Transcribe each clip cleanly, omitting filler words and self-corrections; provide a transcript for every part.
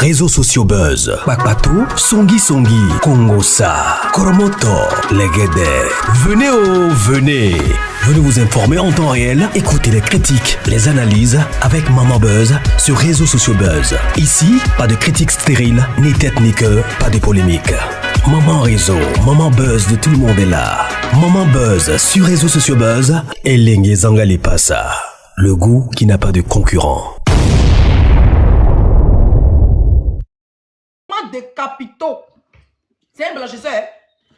réseaux sociaux buzz. Bakpatou, Songi Songi, Kongosa, Koromoto, Legede. Venez venez. Venez vous informer en temps réel. Écoutez les critiques, les analyses avec Maman Buzz sur réseaux sociaux buzz. Ici, pas de critiques stériles, ni tête ni queue, pas de polémique. Maman réseau, Maman Buzz de tout le monde est là. Maman Buzz sur réseaux sociaux buzz. Et Lengue Zangali Passa. Le goût qui n'a pas de concurrent. Des capitaux. C'est un blanchisseur.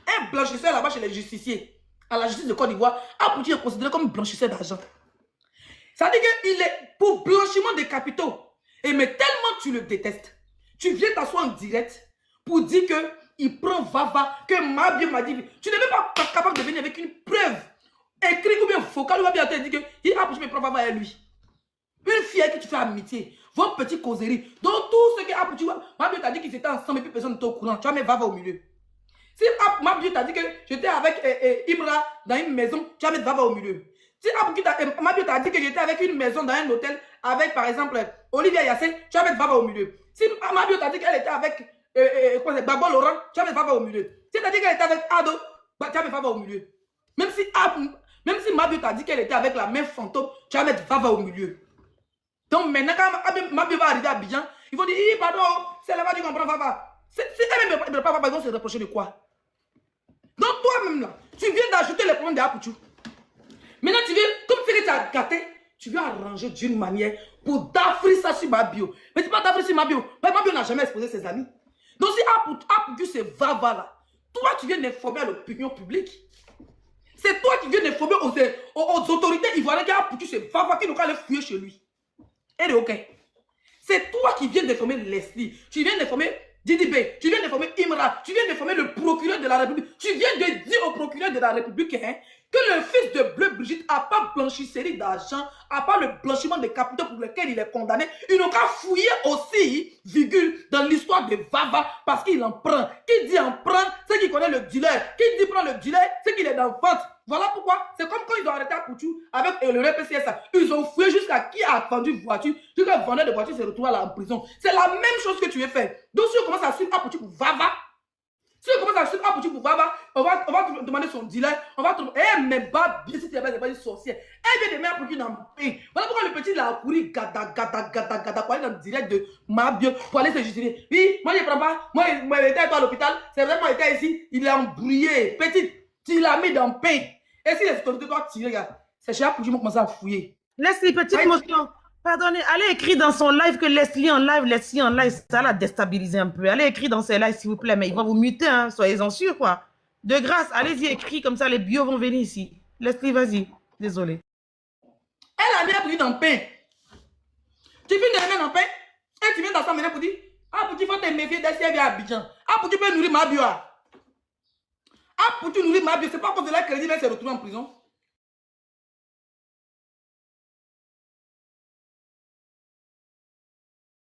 Un blanchisseur là-bas chez les justiciers. À la justice de Côte d'Ivoire, Apouti est considéré comme blanchisseur d'argent. Ça veut dire qu'il est pour blanchiment des capitaux. Et mais tellement tu le détestes, tu viens t'asseoir en direct pour dire qu'il prend Vava, que Mabio m'a dit. Tu n'es même pas capable de venir avec une preuve écrite ou bien vocale ou bien te dire que Apouti me prend Vava à lui. Une fille avec qui tu fais amitié, vos petites causeries, donc tout ce que Apouti, Mabio t'a dit qu'ils étaient ensemble et puis personne n'était au courant, tu vas mettre Vava au milieu. Si Mabio t'a dit que j'étais avec Imra dans une maison, tu vas mettre Vava au milieu. Si Mabio t'a dit que j'étais avec une maison dans un hôtel avec par exemple Olivia Yassé, tu vas mettre Vava au milieu. Si Mabio t'a dit qu'elle était avec Babo Laurent, tu vas mettre Vava au milieu. Si t'as dit qu'elle était avec Ado, tu vas mettre Vava au milieu. Même si Mabio t'a dit qu'elle était avec la même fantôme, tu vas mettre Vava au milieu. Donc maintenant, quand Mabio va arriver à Abidjan, ils vont dire, pardon, c'est là-bas que tu comprends Vava. C'est elle-même ne pas Vava, ils vont se reprocher de quoi? Donc toi-même là, tu viens d'ajouter les problèmes de Apouti. Maintenant tu viens, comme tu as gâté, tu viens arranger d'une manière pour d'affaire ça sur Mabio. Mais tu pas d'affaire sur Mabio. Mais Mabio n'a jamais exposé ses amis. Donc si Apouti c'est Vava là, toi tu viens d'informer à l'opinion publique. C'est toi qui viens d'informer aux autorités ivoiriennes qu'Apouti c'est Vava qui n'ont qu'à aller fouiller chez lui. Elle est ok. C'est toi qui viens d'informer Leslie. Tu viens d'informer Didi B. Tu viens d'informer Imra. Tu viens d'informer le procureur de la République. Tu viens de dire au procureur de la République que le fils de Bleu Brigitte n'a pas blanchi série d'argent, n'a pas le blanchiment des capitaux pour lesquels il est condamné. Ils n'ont qu'à fouiller aussi, virgule, dans l'histoire de Vava parce qu'il en prend. Qui dit en prend, c'est qu'il connaît le dealer. Qui dit prend le dealer, c'est qu'il est dans le ventre. Voilà pourquoi, c'est comme quand ils ont arrêté Apouti avec le RPCS. Ils ont fouillé jusqu'à qui a vendu voiture, jusqu'à le vendeur de voiture s'est retrouvé là en prison. C'est la même chose que tu veux faire. Donc si on commence à suivre Apouti pour Vava, si on commence à suivre Apouti pour Vava, on va te demander son dealer, on va te demander, mais bah, bien si tu n'es pas une sorcière. Elle vient de mettre Apouti dans le pain. Voilà pourquoi le petit il a couru gada, pour aller dans le direct de Mabio, pour aller se justifier. Oui, moi je ne prends pas, moi j'étais à l'hôpital, c'est vrai, moi j'étais ici, il est embrouillé. Petit, tu l'as mis dans le pain. Et si les autorités doivent tirer, c'est chez Apouti qui vont commencer à fouiller. Leslie, petite motion. Pardonnez, allez écrire dans son live que Leslie en live, ça l'a déstabilisé un peu. Allez écrire dans ses lives, s'il vous plaît, mais ils vont vous muter, hein, soyez-en sûrs, quoi. De grâce, allez-y, écrire, comme ça les bios vont venir ici. Leslie, vas-y. Désolé. Elle a mis Apouti dans le pain. Tu viens de la mettre dans le pain, et tu viens d'asseoir maintenant pour dire, Apouti, il faut te méfier d'elle si elle vient à Abidjan. Apouti peut nourrir Mabio. Apouti nourrir Mabio, c'est pas comme de la crédit, mais elle s'est retrouvée en prison.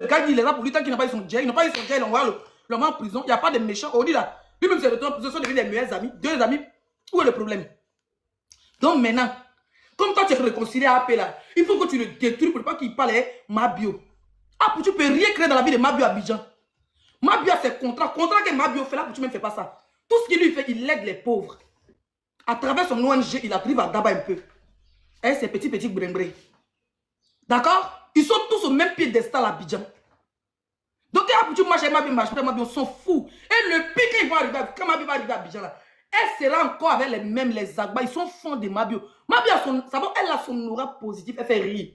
Le gars dit il est là pour lui tant qu'il n'a pas eu son jet. Ils n'ont pas eu son jet, ils l'envoient le met en prison. Il n'y a pas de méchants. On dit là, lui-même s'est retrouvé en prison, ils sont devenus les meilleurs amis. Deux amis. Où est le problème? Donc maintenant, comme toi tu es réconcilié à AP là, il faut que tu le détruis pour ne pas qu'il parle Mabio. Ah, tu ne peux rien créer dans la vie de Mabio Abidjan. Mabio a ses contrats. Contrat que Mabio fait là, tu ne fais pas ça. Tout ce qu'il lui fait, il aide les pauvres. À travers son ONG, il arrive à d'abattre un peu. Et ces petits brimbrés. D'accord? Ils sont tous au même pied d'estal à Abidjan. Donc, quand Mabio s'en fout. Et le pire qu'ils vont arriver, quand Mabio va arriver à Abidjan, là, elle sera encore avec les Agba. Ils sont fonds de Mabio. Mabio, elle a son aura positif, elle fait rire.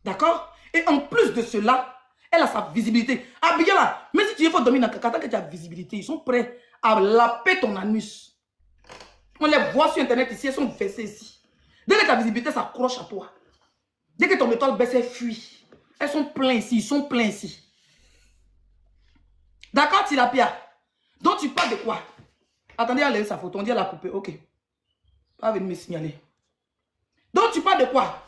D'accord? Et en plus de cela, elle a sa visibilité. Abidjan, là, même si tu veux dormir dans le caca, que tu as visibilité, ils sont prêts à laper ton anus. On les voit sur Internet ici, elles sont versées ici. Dès que ta visibilité s'accroche à toi, dès que ton étoile baisse, elle fuit. Elles sont pleines ici, ils sont pleins ici. D'accord, Tilapia? Donc tu parles de quoi? Attendez, elle a sa photo, on dit elle a coupé. Ok. Pas venir me signaler. Donc tu parles de quoi?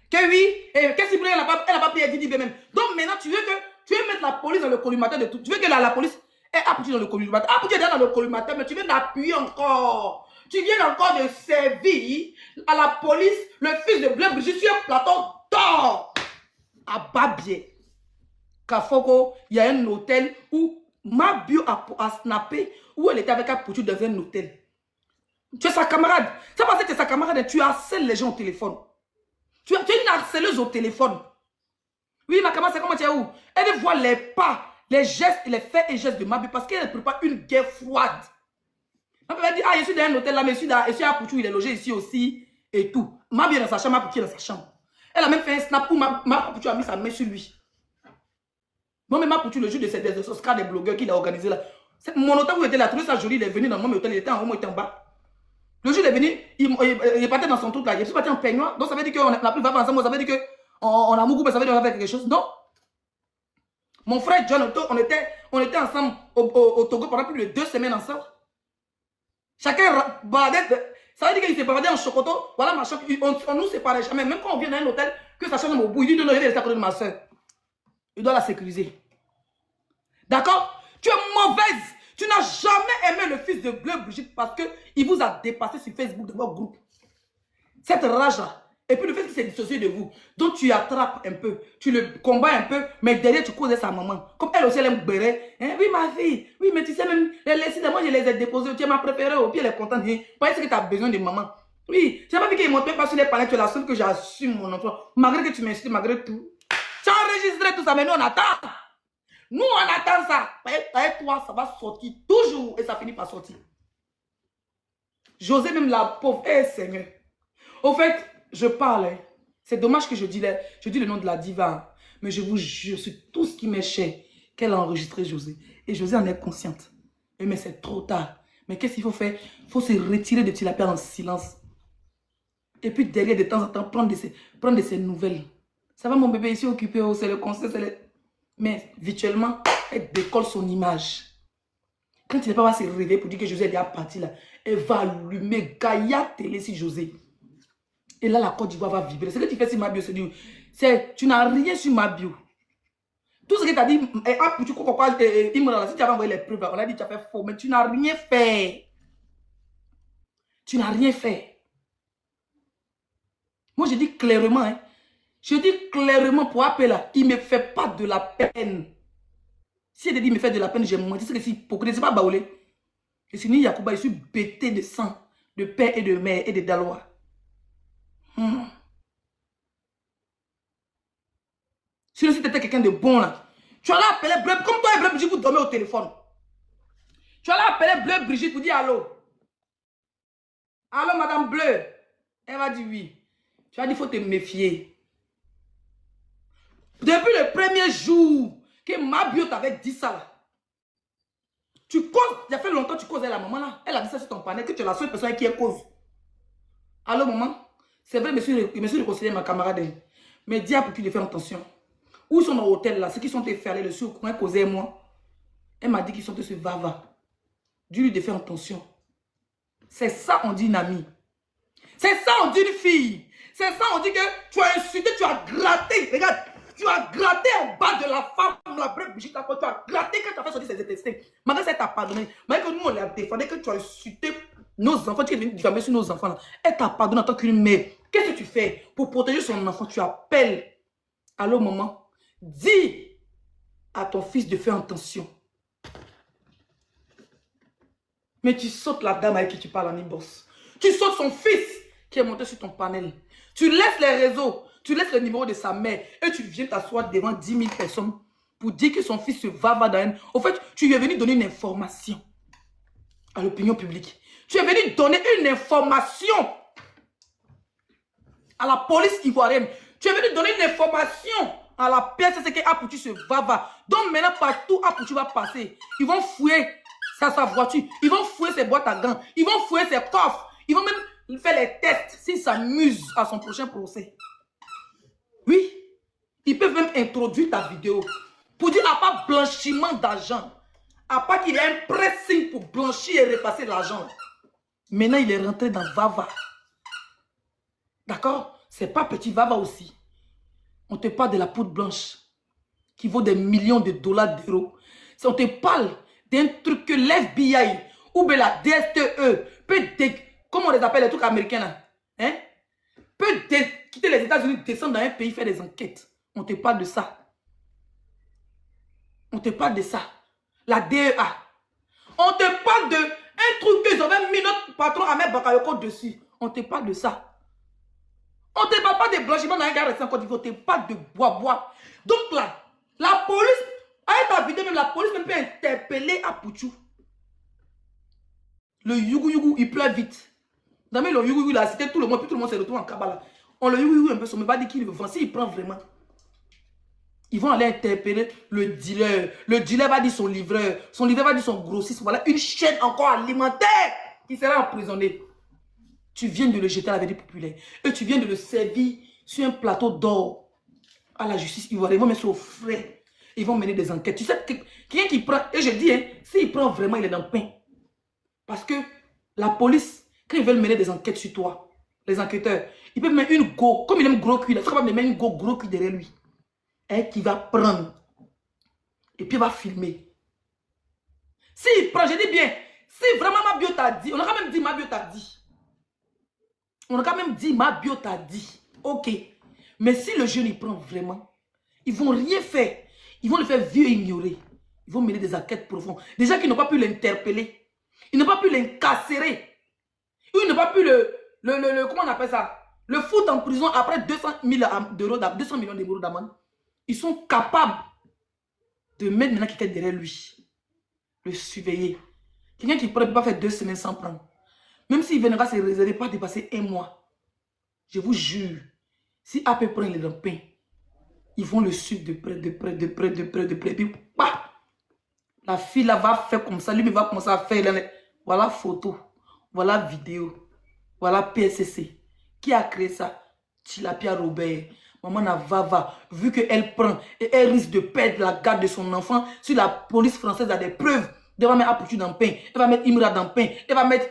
Que oui, qu'est-ce qu'il elle n'a pas payé Didi même. Donc maintenant tu veux mettre la police dans le collimateur de tout. Tu veux que la police ait Apouti dans le collimateur. Apouti est dans le collimateur, mais tu viens d'appuyer encore. Tu viens encore de servir à la police le fils de Bleu Brigitte sur un plateau d'or. À Babier. Kafoko, il y a un hôtel où ma bio a snappé, où elle était avec Apoutou dans un hôtel. Tu es sa camarade. Ça parce que tu es sa camarade, tu harcèles les gens au téléphone. Tu es une harceleuse au téléphone. Oui, ma camarade, c'est comment tu es où? Elle voit les pas, les gestes, les faits et gestes de ma bio parce qu'elle ne prépare une guerre froide. Ma bio va dire, ah, je suis dans un hôtel là, mais je suis à Apoutou, il est logé ici aussi et tout. Ma bio est dans sa chambre, Apoutou est dans sa chambre. Elle a même fait un snap où ma Apoutou a mis sa main sur lui. Moi, même Apoutou, le jour de ces Oscars des blogueurs qu'il a organisé là, mon hôtel où il était là, trouvé ça joli, il est venu dans mon hôtel, il était en haut, moi, il était en bas. Le jour il est venu, il partait dans son truc là, il est parti en peignoir, donc ça veut dire qu'on n'a plus vivre ensemble, ça veut dire qu'on a beaucoup, ça veut dire qu'on a fait quelque chose. Non. Mon frère John, on était ensemble au Togo pendant plus de 2 semaines ensemble. Chacun baladait, ça veut dire qu'il s'est baladé en chocoto, voilà ma chambre, on nous séparait jamais, même quand on vient dans un hôtel, que ça change au bout, il dit non, il est resté à côté de ma soeur. Il doit la sécuriser. D'accord? Tu es mauvaise. Tu n'as jamais aimé le fils de Bleu Brigitte parce qu'il vous a dépassé sur Facebook de votre groupe. Cette rage-là. Et puis le fait qu'il s'est dissocié de vous. Donc tu attrapes un peu. Tu le combats un peu. Mais derrière, tu causes sa maman. Comme elle aussi, elle aime béret. Hein? Oui, ma fille. Oui, mais tu sais même, les laissés, moi, je les ai déposés. Tu es ma préférée. Au pied, elle est contente. Parce que tu as besoin de maman. Oui. Tu n'as pas vu qu'il ne monte pas sur les palettes. Tu es la seule que j'assume mon emploi. Malgré que tu m'insultes, malgré tout. Tu as enregistré tout ça, mais nous, on attend. Nous, on attend ça. Avec toi, ça va sortir toujours et ça finit par sortir. José, même la pauvre, Seigneur. Au fait, je parle. Hein. C'est dommage que je dis le nom de la diva. Mais je vous jure, sur tout ce qui m'est cher, qu'elle a enregistré José. Et José en est consciente. Mais c'est trop tard. Mais qu'est-ce qu'il faut faire? Il faut se retirer de Tilapia en silence. Et puis derrière, de temps en temps, prendre de ses nouvelles. Ça va, mon bébé, ici occupé, c'est le conseil, c'est le... Mais virtuellement, elle décolle son image. Quand il n'est pas se réveiller pour dire que José est déjà parti là, elle va allumer Gaïa télé sur José. Et là, la Côte d'Ivoire va vibrer. Ce que tu fais sur ma bio, c'est tu n'as rien sur ma bio. Tout ce que tu as dit, si tu avais envoyé les preuves, on a dit que tu as fait faux, mais tu n'as rien fait. Tu n'as rien fait. Moi, je dis clairement, hein. Je dis clairement pour appeler là, il ne me fait pas de la peine. Si elle dit il me fait de la peine, j'ai menti. C'est que si pour que je ne sais pas baoulé. Et si ni Yacouba, je suis bêté de sang, de père et de mère et de Dalois. Sinon, si tu étais quelqu'un de bon là, tu allais appeler Bleu, comme toi et Bleu Brigitte, vous dormez au téléphone. Tu allais appeler Bleu Brigitte pour dire allô. Allô, Madame Bleu. Elle va dire oui. Tu as dit il faut te méfier. Depuis le premier jour que ma bio t'avait dit ça là, tu causes, il y a fait longtemps que tu causais la maman là, elle a dit ça sur ton panel, que tu es la seule personne qui est cause. Allô maman, c'est vrai, je me suis réconcilié ma camarade, mais dis à pour qu'il lui fait attention. Où ils sont dans l'hôtel là, ceux qui sont fait aller le sur coin causer moi. Elle m'a dit qu'ils sont sur Vava. Dis-lui de faire attention. C'est ça on dit une amie. C'est ça on dit une fille. C'est ça on dit que tu as insulté, tu as gratté. Regarde. Tu as gratté en bas de la femme, la Bleu Brigitte, tu as gratté quand tu as fait sortir ses intestins. Malgré ça, elle t'a pardonné. Malgré que nous, on l'a défendu, que tu as insulté nos enfants, tu es venu diffamer sur nos enfants. Là. Elle t'a pardonné en tant qu'une mère. Qu'est-ce que tu fais pour protéger son enfant? Tu appelles. Allô, maman. Dis à ton fils de faire attention. Mais tu sautes la dame avec qui tu parles en inbox. Tu sautes son fils qui est monté sur ton panel. Tu laisses les réseaux. Tu laisses le numéro de sa mère et tu viens t'asseoir devant 10 000 personnes pour dire que son fils se va dans une... Au fait, tu es venu donner une information à l'opinion publique. Tu es venu donner une information à la police ivoirienne. Tu es venu donner une information à la PSC que Apoutu se va. Donc maintenant, partout Apoutu va passer. Ils vont fouiller sa voiture. Ils vont fouiller ses boîtes à gants. Ils vont fouiller ses coffres. Ils vont même faire les tests s'il s'amuse à son prochain procès. Oui, ils peuvent même introduire ta vidéo pour dire à part blanchiment d'argent, à part qu'il y a un pressing pour blanchir et repasser l'argent. Maintenant, il est rentré dans Vava. D'accord? C'est pas petit Vava aussi. On te parle de la poudre blanche qui vaut des millions de dollars d'euros. On te parle d'un truc que l'FBI ou bien la DSTE peut, comment on les appelle les trucs américains là, hein? Peut quitter les États-Unis, descendre dans un pays, faire des enquêtes. On te parle de ça. On te parle de ça. La DEA. On te parle de un truc qu'ils avaient mis notre patron Ahmed Bakayoko dessus. On te parle de ça. On ne te parle pas de blanchiment dans un gars en Côte d'Ivoire. On te parle de bois. Donc là, la police, avec ta vidéo même, la police même peut interpeller à Pouchou. Le yougou, il pleut vite. Dans le yougou, il a cité tout le monde, puis tout le monde s'est retrouvé en Kabbalah. On le yougou un peu, mais pas dit qu'il le vend. S'il prend vraiment, ils vont aller interpeller le dealer. Le dealer va dire son livreur. Son livreur va dire son grossiste. Voilà une chaîne encore alimentaire qui sera emprisonnée. Tu viens de le jeter à la vérité populaire. Et tu viens de le servir sur un plateau d'or à la justice ivoirienne. Ils vont mettre ça au frais. Ils vont mener des enquêtes. Tu sais, quelqu'un qui prend, et je dis, hein, s'il prend vraiment, il est dans le pain. Parce que la police, quand ils veulent mener des enquêtes sur toi, les enquêteurs, ils peuvent mettre une go, comme il aime gros cul, ils sont capables de mettre une go gros cul derrière lui. Et qui va prendre. Et puis il va filmer. S'il prend, je dis bien, si vraiment Mabio t'a dit, on a quand même dit Mabio t'a dit. On a quand même dit Mabio t'a dit. Ok. Mais si le jeune il prend vraiment, ils vont rien faire. Ils vont le faire vieux et ignorer. Ils vont mener des enquêtes profondes. Déjà qu'ils n'ont pas pu l'interpeller. Ils n'ont pas pu l'incarcérer. Ils n'ont pas pu comment on appelle ça? Le foutre en prison après 200 millions d'euros d'amende. Ils sont capables de mettre maintenant quelqu'un derrière lui. Le surveiller. Quelqu'un qui ne peut pas faire 2 semaines sans prendre. Même s'il viendra se réserver, pas dépasser 1 mois. Je vous jure, si AP prend les pain, ils vont le suivre de près. Puis, bah, la fille là va faire comme ça. Lui, il va commencer à faire. Là, voilà photo. Voilà vidéo. Voilà PSCC. Qui a créé ça? Tilapia Robert. Maman Navava, vu qu'elle prend et elle risque de perdre la garde de son enfant, si la police française a des preuves, elle va mettre Apoutu dans le pain, elle va mettre Imra dans le pain, elle va mettre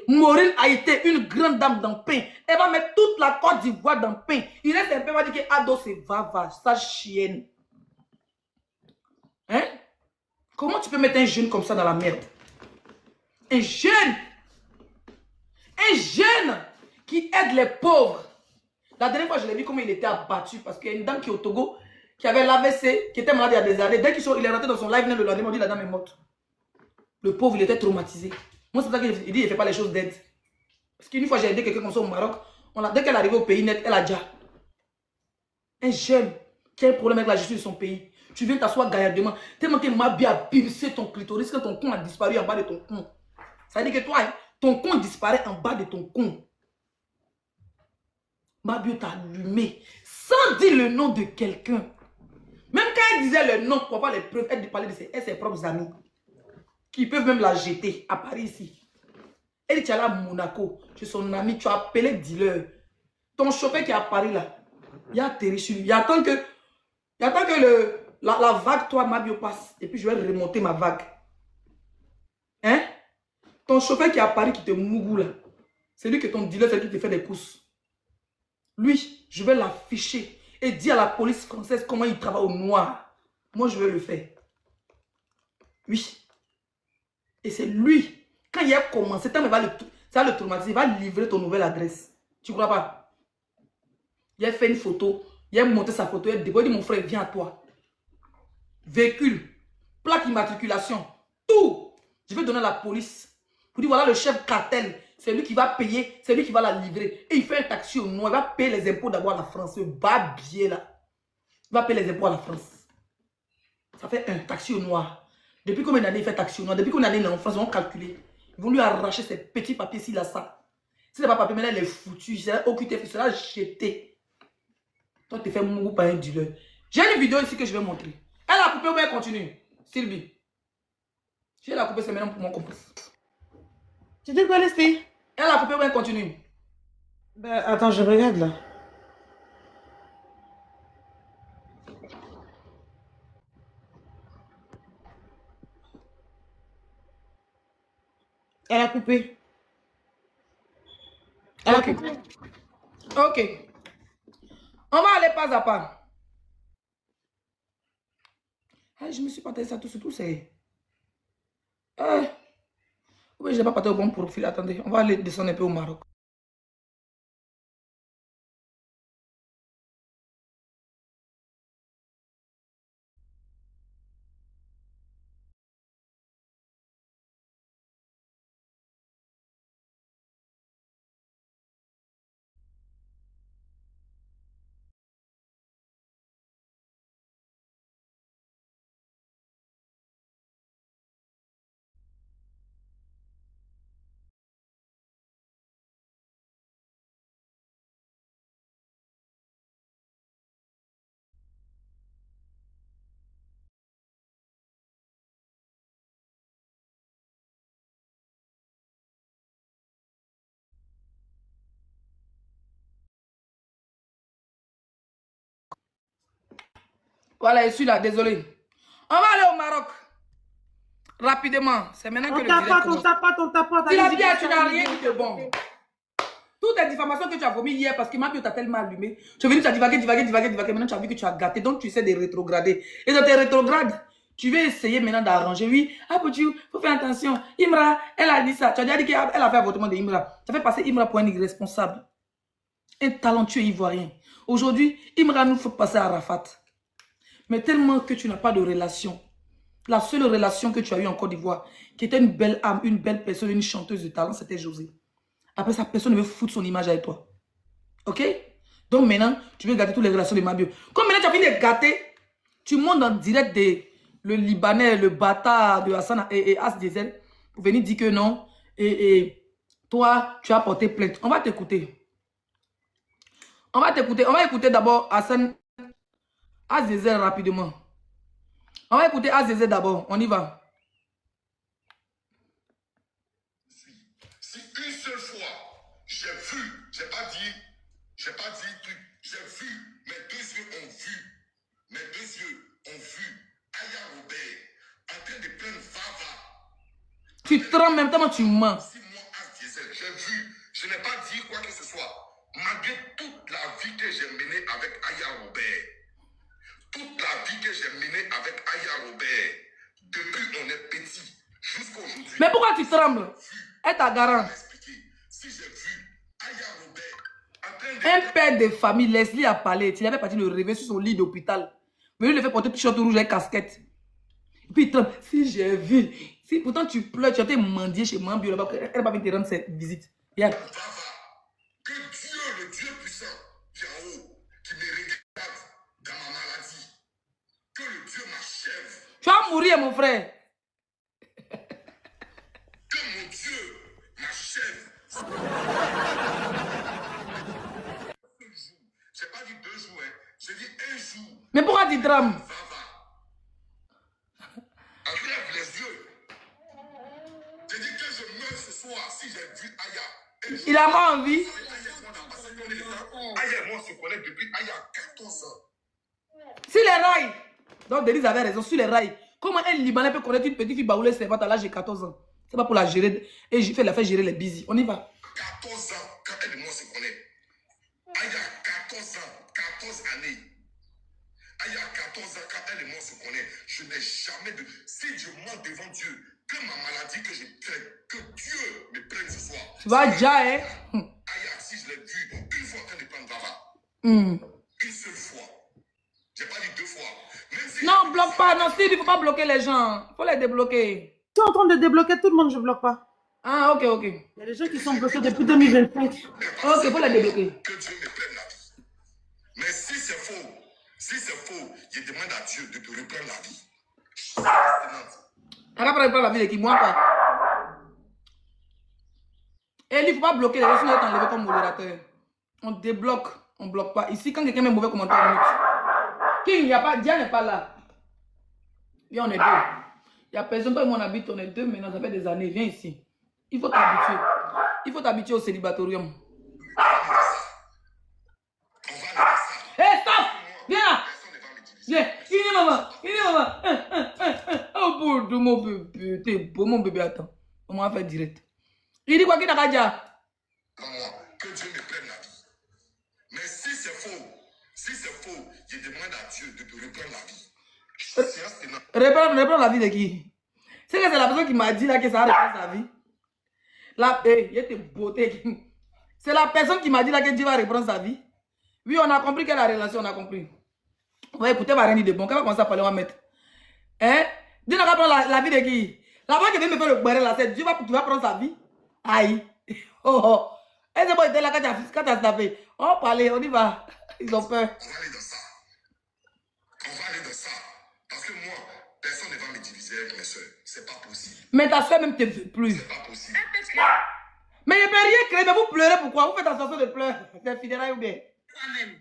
Maureen Haïté, une grande dame dans le pain, elle va mettre toute la Côte d'Ivoire dans le pain. Il reste un peu, va dire que Ado c'est Vava, sa chienne. Hein? Comment tu peux mettre un jeune comme ça dans la merde? Un jeune qui aide les pauvres. La dernière fois, je l'ai vu comment il était abattu parce qu'il y a une dame qui est au Togo, qui avait l'AVC, qui était malade il y a des années. Dès qu'il est rentré dans son live, le lendemain, on dit la dame est morte. Le pauvre, il était traumatisé. Moi, c'est pour ça qu'il dit qu'il ne fait pas les choses d'aide. Parce qu'une fois, j'ai aidé quelqu'un comme ça au Maroc. Dès qu'elle est arrivée au pays net, elle a déjà. Un jeune qui a un problème avec la justice de son pays. Tu viens t'asseoir gaillardement. Tellement que Mabi a pulsé ton clitoris, que ton con a disparu en bas de ton con. Ça veut dire que toi, hein, ton con disparaît en bas de ton con. Mabio t'a allumé sans dire le nom de quelqu'un. Même quand elle disait le nom, pourquoi pas les preuves, elle parlait de ses propres amis qui peuvent même la jeter à Paris ici. Elle dit, tu es là à Monaco, tu es son ami, tu as appelé dealer. Ton chauffeur qui est à Paris là, il a atterri sur lui. Il attend que la vague, toi, Mabio passe. Et puis je vais remonter ma vague. Hein? Ton chauffeur qui est à Paris qui te mougou là, c'est lui que ton dealer, c'est lui qui te fait des courses. Lui, je vais l'afficher et dire à la police française comment il travaille au noir. Moi, je vais le faire. Oui. Et c'est lui, quand il a commencé, ça va le traumatiser, il va livrer ton nouvelle adresse. Tu ne crois pas? Il a fait une photo, il a monté sa photo, il a dit, mon frère, viens à toi. Véhicule, plaque immatriculation, tout. Je vais donner à la police. Pour dire, voilà le chef cartel. C'est lui qui va payer, c'est lui qui va la livrer. Et il fait un taxi au noir, il va payer les impôts d'abord à la France. Ce babier là. Il va payer les impôts à la France. Ça fait un taxi au noir. Depuis combien d'années il fait taxi au noir? Depuis combien d'années il est en France, ils vont calculer. Ils vont lui arracher ses petits papiers s'il a ça. S'il n'a pas papier, maintenant il est foutu. Il sera occupé, il sera jeté. Toi, tu te fais mou par un dealer. J'ai une vidéo ici que je vais montrer. Elle a coupé ou bien elle continue? Sylvie. Si elle a coupé, c'est maintenant pour moi qu'on passe. Tu dis quoi, Leslie? Elle a coupé ou elle continue? Ben, attends, je regarde là. Elle a coupé. Elle a coupé. Ok. On va aller pas à pas. Ah, je me suis partagé ça tout, surtout c'est... Oui, je n'ai pas parti au bon profil. Attendez, on va aller descendre un peu au Maroc. Voilà, je suis là, désolé. On va aller au Maroc. Rapidement. C'est maintenant que le direct commence. On tapote. Si la bière, tu n'as rien dit de bon. Toutes les diffamations que tu as vomi hier parce que ma bio t'a tellement allumé. Tu es venu, tu as divagué. Maintenant, tu as vu que tu as gâté. Donc, tu essaies de rétrograder. Et dans tes rétrogrades, tu veux essayer maintenant d'arranger. Oui, il faut faire attention. Imra, elle a dit ça. Tu as déjà dit qu'elle a fait avortement de Imra. Tu as fait passer Imra pour un irresponsable. Un talentueux ivoirien. Aujourd'hui, Imra nous fait passer à Arafat. Mais tellement que tu n'as pas de relation. La seule relation que tu as eue en Côte d'Ivoire, qui était une belle âme, une belle personne, une chanteuse de talent, c'était José. Après ça, personne ne veut foutre son image avec toi. Ok? Donc maintenant, tu veux gâter toutes les relations de Mabio. Comme maintenant tu as fini de gâter, tu montes en direct le Libanais, le bâtard de Hassan et As Diesel pour venir dire que non. Et toi, tu as porté plainte. On va t'écouter. On va écouter d'abord Hassan As Diesel rapidement. On va écouter As Diesel d'abord. On y va. Si une seule fois, j'ai vu, j'ai pas dit truc, j'ai vu, mes deux yeux ont vu Aya Robert en train de prendre Vava. Tu trembles même tellement tu mens. Si moi, As Diesel, j'ai vu, je n'ai pas dit quoi que ce soit. Malgré toute la vie que j'ai menée avec Aya Robert, depuis on est petit, jusqu'à aujourd'hui. Mais pourquoi tu trembles? Elle t'a garant. Si j'ai vu Aya Robert, Un père de famille, Leslie a parlé. Il avait parti le réveiller sur son lit d'hôpital. Mais lui, il le fait porter t-shirt rouge et casquette. Et puis il tremble. Si j'ai vu. Si pourtant tu pleures, tu as été mendier chez Mambio là-bas. Elle n'a pas venir te rendre cette visite. Yeah. Que Dieu, le Dieu puissant, qui est en haut, qui me regarde dans ma maladie, que le Dieu m'achève. Tu vas mourir, mon frère. Que mon Dieu m'achève. J'ai pas dit 2 jours, hein. J'ai dit 1 jour. Mais pourquoi tu trembles? Enlève les yeux. J'ai dit que je meurs ce soir si j'ai vu Aya. Il a pas envie. Aya, moi, on se connaît depuis Aya 14 ans. Si les rails. Donc Denise avait raison, sur les rails. Comment un Libanais peut connaître une petite fille baoulée servante à l'âge de 14 ans? C'est pas pour la gérer. Et je fais la faire gérer les busy. On y va. 14 ans, quand elle et moi se connaît. Aya 14 ans, 14 années. Aya 14 ans, quand elle et moi se connaît. Je n'ai jamais de... Si je monte devant Dieu, que ma maladie que je traite, que Dieu me prenne ce soir. Tu vas déjà, hein? Aya, si je l'ai vu une fois en train de prendre Vava. Une seule fois. J'ai pas dit 2 fois. Même si Non, bloque pas. Non, Steve, il faut pas bloquer les gens. Il faut les débloquer. Tu es en train de débloquer tout le monde, je ne bloque pas. Ah, ok. Il y a des gens qui sont bloqués depuis 2025. Ok, il faut les débloquer. que Dieu me prenne la vie. Mais si c'est faux, je demande à Dieu de te reprendre la vie. Après, il prend la vie de qui? Moi, pas. Et il ne faut pas bloquer les gens, sinon t'enlever comme modérateur. On débloque, on ne bloque pas. Ici, quand quelqu'un met un mauvais commentaire, on mute. King, il n'y a pas, Diane n'est pas là. Viens, on est 2. Il n'y a personne, pas mon habite, on est 2 maintenant, ça fait des années. Viens ici. Il faut t'habituer. Il faut t'habituer au célibatorium. Hé, stop! Viens là! Viens! Il est maman! Oh, bout de mon bébé. T'es beau, mon bébé, attends. On va faire direct. Il dit quoi qu'il a dit? Que Dieu me prenne la vie. Mais si c'est faux, je demande à Dieu de te reprendre la vie. Reprendre la vie de qui? C'est la personne qui m'a dit là que ça va reprendre sa vie. Là, il était beauté. C'est la personne qui m'a dit là que Dieu va reprendre sa vie. Oui, on a compris quelle est la relation, on a compris. On va écouter, va rien dire de bon. Quand on va commencer à parler, on va mettre. Hein? Dieu va prendre la vie de qui? La personne qui vient me faire le barré là, c'est Dieu tu vas prendre sa vie. Aïe. Oh oh. Et c'est bon, il était là quand tu as tapé. On va parler, on y va. Ils ont peur. On va aller dans ça. Parce que moi, personne ne va me diviser avec mes soeurs. C'est pas possible. Mais ta soeur même te veut plus. C'est pas possible. Mais il ne peut rien créer, mais vous pleurez pourquoi? Vous faites attention de pleurer. C'est funérailles ou bien? Toi-même.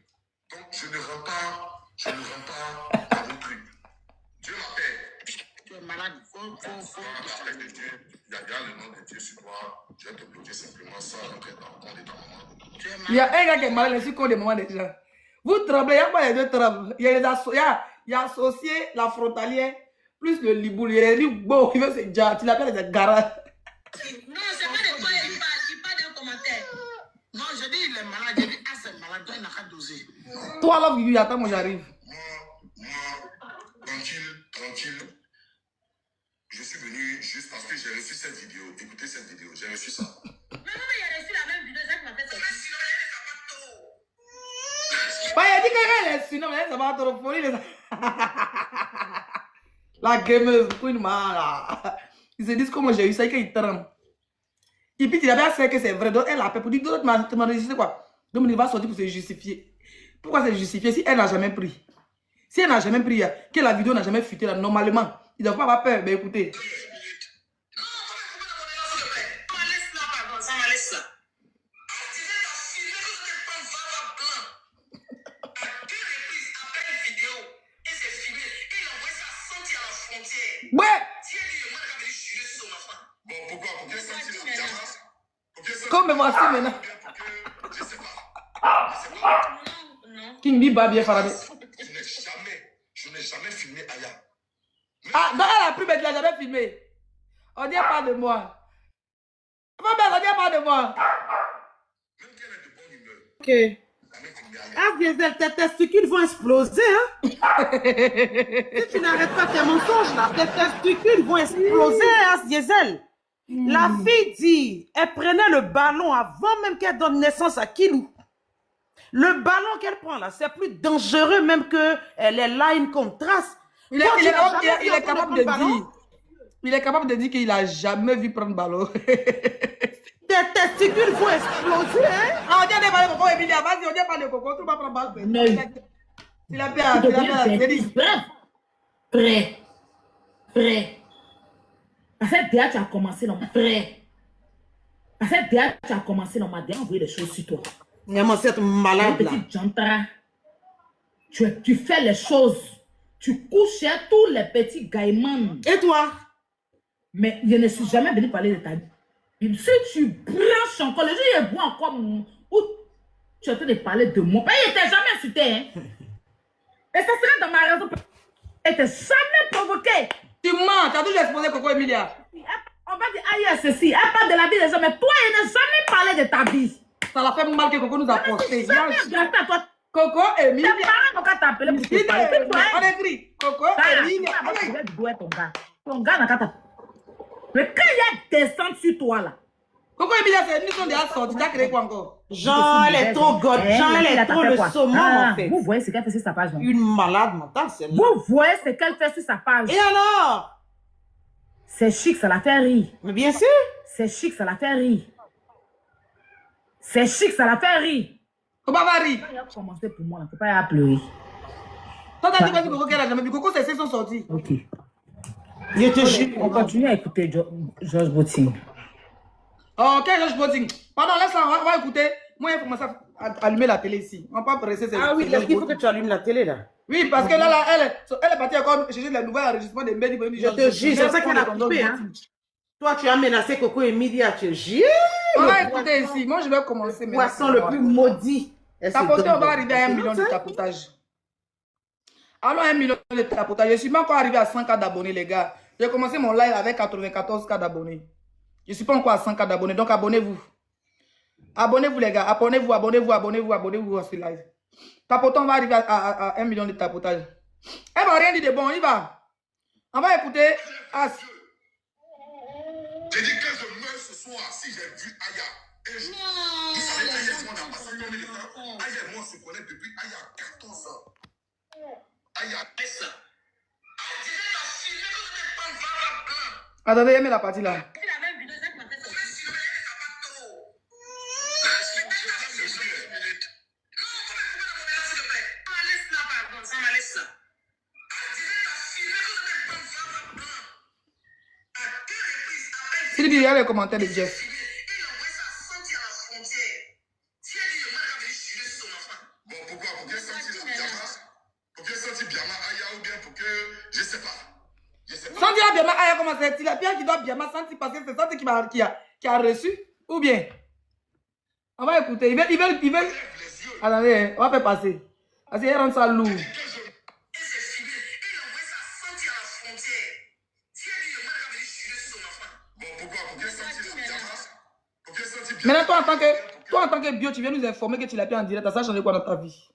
Donc je ne rends pas à vos trucs. Dieu m'appelle. Tu es malade. Faut. Il y a le nom de Dieu sur toi. Je vais te bloquer simplement sans rentrer dans le compte de ta maman. Il y a un gars qui est malade, je suis compte de maman déjà. Vous tremblez, il n'y a pas les deux trembles. Il y il a associé la frontalière plus le liboul. Il a dit, bon, il veut se dire, tu l'appelles les garas. Non, c'est pas de quoi il parle d'un commentaire. Non, je dis, il est malade, je dis, ah, c'est malade, il n'a qu'à doser. Toi, là, Guigui, attends, moi, j'arrive. Moi, tranquille. Je suis venu juste parce que j'ai reçu cette vidéo. Écoutez cette vidéo, j'ai reçu ça. Mais il a reçu la même vidéo, Jacques m'a fait sortir. Bah, il a dit qu'il est sinon, mais ça va trop folie. La gameuse, Queen Man, là. Ils se disent comment j'ai eu ça, qu'ils tremblent. Et puis, il avait assez que c'est vrai. Donc, elle a fait pour dire, d'autres m'ont enregistré quoi. Donc, il va sortir pour se justifier. Pourquoi se justifier si elle n'a jamais pris? Si elle n'a jamais pris, que la vidéo n'a jamais fuité là, normalement, il ne doit pas avoir peur. Ben écoutez. Ouais. Bon, pourquoi? Pour quel sens il a Comme voici maintenant. Je sais pas. Non. King Biba bien faradé. Je n'ai jamais filmé Aya. Ah, donc elle a pris, mais tu l'as jamais filmé. On dit pas de moi. Ma mère, on dit pas de moi. Même qu'elle est de bonne humeur. Ok. Jamais filmé Aya. Ah, Diesel, tes testicules vont exploser, hein? Si tu n'arrêtes pas tes mensonges, là, tes testicules vont exploser, hein, Diesel. La fille dit, elle prenait le ballon avant même qu'elle donne naissance à Kilou. Le ballon qu'elle prend, là, c'est plus dangereux même que les lines qu'on trace. Il est capable de dire. Il est capable de dire qu'il n'a jamais vu prendre ballon. Tes testicules vont exploser, hein? Ah, on dit pas de coco, Emilia. Vas-y, on dit pas de coco. Tu vas prendre ballon. Non. Il a bien. Prêt. En fait, déjà, tu as commencé dans ma dernière envoyer des choses sur toi. Vraiment, cette malade là. Petite jantara. Tu fais les choses. Tu couches chez tous les petits gaïmans. Et toi? Mais je ne suis jamais venu parler de ta vie. Si tu branches encore, le jour où il boit encore, où tu es en train de parler de moi. Il n'était jamais insulté. Hein? Et ça serait dans ma raison. Il n'était jamais provoqué. Tu mens, tu as toujours exposé Coco Emilia. On va dire, aïe, ceci. Elle parle de la vie des gens, mais toi, il n'a jamais parlé de ta vie. Ça l'a fait mal que Coco nous a posté. Jamais grâce à toi. Coco Emilia. Tes parents n'ont qu'à t'appeler pour te parler. On écrit Coco Emilia. Ton gars n'a qu'à t'appeler. Mais quand il y a descente sur toi, là. Coco Emilia, c'est une mission déjà sortie. Tu as créé quoi encore? Jean, elle est trop god. Jean, elle est trop le saumon, en fait. Vous voyez ce qu'elle fait sur sa page, non? Une malade mentale, celle-là. Vous voyez ce qu'elle fait sur sa page. Et alors? C'est chic, ça la fait rire. Mais bien sûr. C'est chic, ça la fait rire. C'est chic, ça la fait rire. Comment va rire? Il a commencé pour moi, il ne faut pas y aller pleurer. Toi, tu as dit que Coco qu'elle a jamais vu. Coco, ses sont sortis. Ok. Je te jure. On continue à écouter Georges Boutine. Ok, Georges Boutine. Pardon, laisse ça, on va écouter. Moi, il faut commencer à allumer la télé ici. On va pas presser. Ah oui, il faut que tu allumes la télé, là. Oui, parce que là, elle est partie encore chercher les nouveaux enregistrements des médias. Je te jure, c'est ça qu'elle a coupé, hein. Toi, tu as menacé Coco Emilia, tu jure. On va écouter ici. Moi, je vais commencer. Le poisson le plus maudit. Tapoter, on va arriver à 1 million de tapotage. Alors, 1 million de tapotage. Je suis pas encore arrivé à 100 cas d'abonnés, les gars. J'ai commencé mon live avec 94 cas d'abonnés. Je ne suis pas encore à 100 cas d'abonnés, donc abonnez-vous. Abonnez-vous, les gars. Abonnez-vous à ce live. Tapoton va arriver à 1 million de tapotage. Elle va rien dire de bon, on y va. On va écouter As. J'ai dit que je meurs ce soir si j'ai vu Aya. Et vous savez qu'Aya et moi, on a passé combien de temps? Aya et moi, on se connaît depuis Aya 14 ans. Aya, qu'est-ce que ça? Attendez, il met la partie là. C'est la même vidéo, Jacques m'a fait sortir. S'il dit, il y a les commentaires de Jeff. Bon, pourquoi? Pour qu'elle sorti Biama? Pour qu'elle sorti Biama Aya ou bien pour que... Je sais pas. Santi a Biama Aya, comment c'est? Il a bien qui doit Biama Santi parce que c'est Santi qui a reçu. Ou bien? On va écouter. Ils veulent... Attendez, on va faire passer. Parce qu'il rend ça lourd. Maintenant, toi, en tant que bio, tu viens nous informer que tu l'as fait en direct. Ça a changé quoi dans ta vie?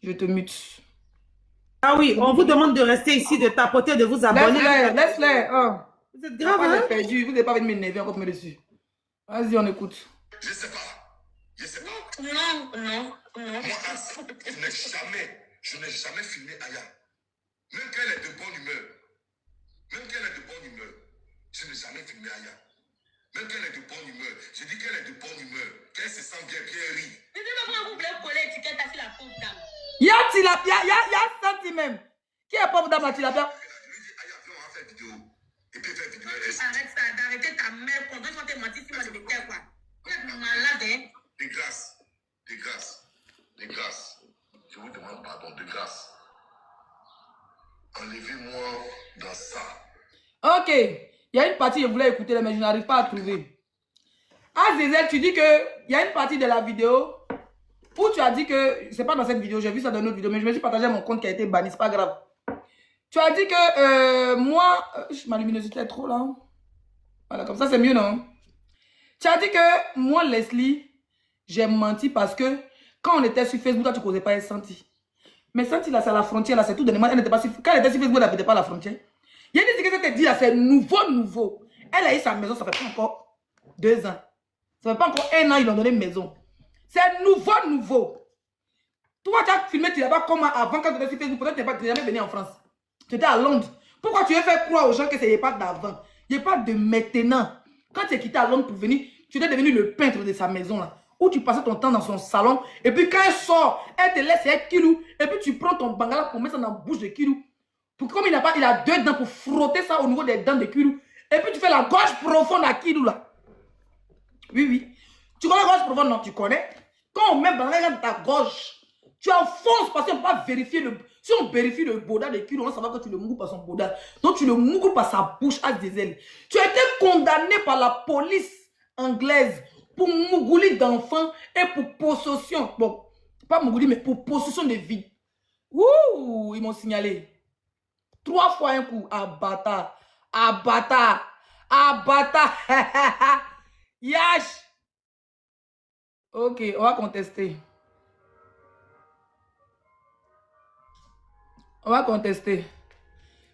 Je te mute. Ah oui, on vous demande de rester ici, de tapoter, de vous abonner. Laisse-les. Oh. Vous êtes grave, hein? Perdu. Vous n'avez pas envie de m'énerver encore me dessus. Vas-y, on écoute. Je sais pas. Je sais pas. Non. Moi, As, je n'ai jamais filmé Aya. Même quand elle est de bonne humeur. Je n'ai jamais filmé Aya. Même quand elle est de bonne humeur. Je dis qu'elle est de bonne humeur. Qu'elle se sent bien rit. Je sais pas pourquoi vous voulez coller l'étiquette à la pauvre dame. Il y a Tilapia, il y a Santi même. Qui est pauvre dame la Tilapia? Je lui dis, Aya, viens, on va faire vidéo. Et puis faire vidéo. Arrête ça, d'arrêter ta mère. Quand on te mentir, si moi je me tais quoi. Vous êtes malade, hein? De grâce. Je vous demande pardon, de grâce. Enlevez-moi dans ça. Ok. Il y a une partie que je voulais écouter, mais je n'arrive pas à trouver. Azizel, tu dis que il y a une partie de la vidéo où tu as dit que, c'est pas dans cette vidéo, j'ai vu ça dans une autre vidéo, mais je me suis partagé mon compte qui a été banni, c'est pas grave. Tu as dit que moi, ma luminosité est trop là. Voilà, comme ça c'est mieux, non? Tu as dit que moi, Leslie, j'ai menti parce que quand on était sur Facebook, toi tu causais pas elle Santi. Mais Santi là, c'est à la frontière, là, c'est tout de elle n'était pas sur, quand elle était sur Facebook, elle n'habitait pas à la frontière. Il y a des trucs que je te dis là, c'est nouveau. Elle a eu sa maison, ça fait pas encore 2 ans. Ça fait pas encore 1 an, ils lui ont donné une maison. C'est nouveau. Toi, tu as filmé, tu n'as pas comme avant quand tu étais sur Facebook, peut-être que tu n'es jamais venu en France. Tu étais à Londres. Pourquoi tu veux faire croire aux gens que c'est pas d'avant? Il n'y a pas de maintenant. Quand tu es quitté à Londres pour venir, tu es devenu le peintre de sa maison là. Où tu passais ton temps dans son salon. Et puis quand elle sort, elle te laisse un kilou. Et puis tu prends ton bangala pour mettre ça dans la bouche de kilou. Pour comme il a 2 dents pour frotter ça au niveau des dents de kilou. Et puis tu fais la gorge profonde à kilou là. Oui. Tu connais la gorge profonde? Non, tu connais. Quand on met bangala dans ta gorge, tu enfonces parce qu'on ne peut pas vérifier le... Si on vérifie le boda de kilou, on va savoir que tu le mougoutes par son boda. Donc tu le mougoutes par sa bouche à des ailes. Tu as été condamné par la police anglaise pour mougouli d'enfants et pour possession. Bon, pas mougouli, mais pour possession de vie. Ouh, ils m'ont signalé. 3 fois un coup. Abata. Yash. Ok, on va contester.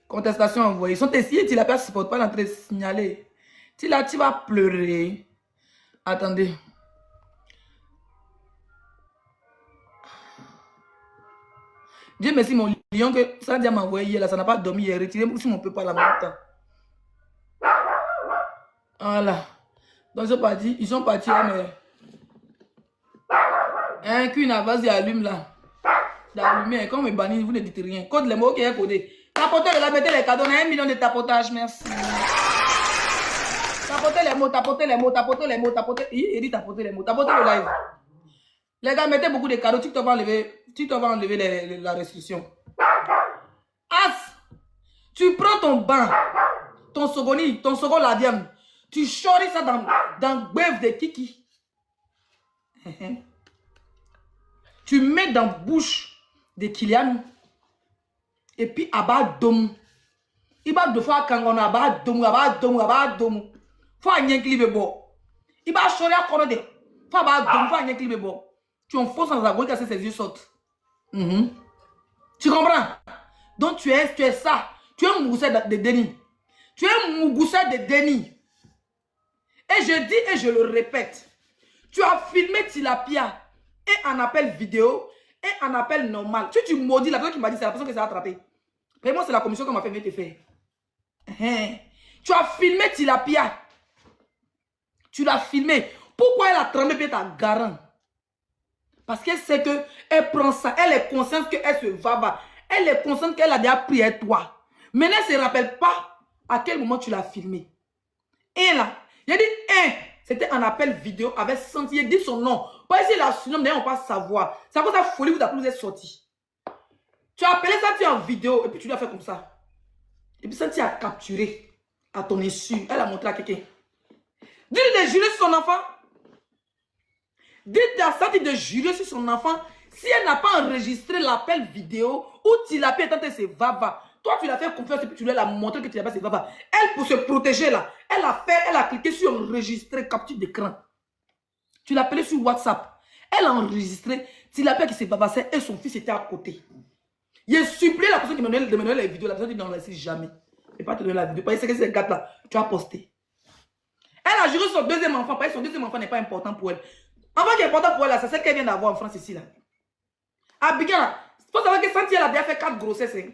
Contestation envoyée. Ils sont essayés, tu l'as pas supporté, pas l'entrée signaler. Tu vas pleurer. Attendez. Dieu merci mon lion que ça m'a envoyé hier là, ça n'a pas dormi hier. Retirez si on peut pas la même temps. Voilà. Donc ils sont partis mais. Un qu'une vas-y allume là. D'allumer, quand on me bannit, vous ne dites rien. Code les mots qui est codé. Tapotez là, mettez les cadeaux, on a 1 million de tapotage, merci. Tapotez les mots. Il dit tapoter les mots, tapotez le live. Les gars, mettez beaucoup de cadeaux, TikTok va enlever la restriction. As, tu prends ton bain, ton second ladium, tu choris ça dans bœuf de kiki. Tu mets dans la bouche de Kylian et puis abat dom. Il va 2 fois quand abat dom. Faut un clip bon. Il va chorer à corner de. Faut abat dom, faut un clip bon. Tu enfonces dans la bouche que ses yeux sortent. Tu comprends? Donc tu es ça. Tu es un mougoussé de déni. Et je dis et je le répète. Tu as filmé Tilapia et un appel vidéo et un appel normal. Tu maudis la personne qui m'a dit, c'est la personne qui s'est attrapée. Mais moi, c'est la commission qui m'a fait venir te faire. Tu as filmé Tilapia. Tu l'as filmé. Pourquoi elle a tremblé puis ta garant? Parce qu'elle sait qu'elle prend ça. Elle est consciente qu'elle se va. Elle est consciente qu'elle a déjà pris à toi. Mais elle ne se rappelle pas à quel moment tu l'as filmé. Et là, il a dit, c'était un appel vidéo avec Santi. Il dit son nom. Pas ici, la surnom, d'ailleurs, on va pas savoir. C'est à cause de la folie où ta plus est sortie. Tu as appelé ça, tu es en vidéo, et puis tu l'as fait comme ça. Et puis Santi a capturé à ton insu. Elle a montré à quelqu'un. Dis-lui de jurer sur son enfant. Dites à Santi de jurer sur son enfant. Si elle n'a pas enregistré l'appel vidéo, où tu l'as fait tenter ses vava. Toi, tu l'as fait confiance et puis tu lui as montré que tu l'as fait ses vava. Elle, pour se protéger là, elle a cliqué sur enregistrer capture d'écran. Tu l'appelais sur WhatsApp. Elle a enregistré Tilapia qui s'est babassé et son fils était à côté. Il a supplié la personne qui me donnait les vidéos. La personne dit non, laisse jamais. Je ne vais pas te donner la vidéo. Parce que c'est ce gars-là, tu as posté. Elle a juré son deuxième enfant. Parce que son deuxième enfant n'est pas important pour elle. L'enfant qui est important pour elle, c'est celle qu'elle vient d'avoir en France ici. Là. Abidjan, il faut savoir que Santi, elle a déjà fait 4 grossesses. Hein.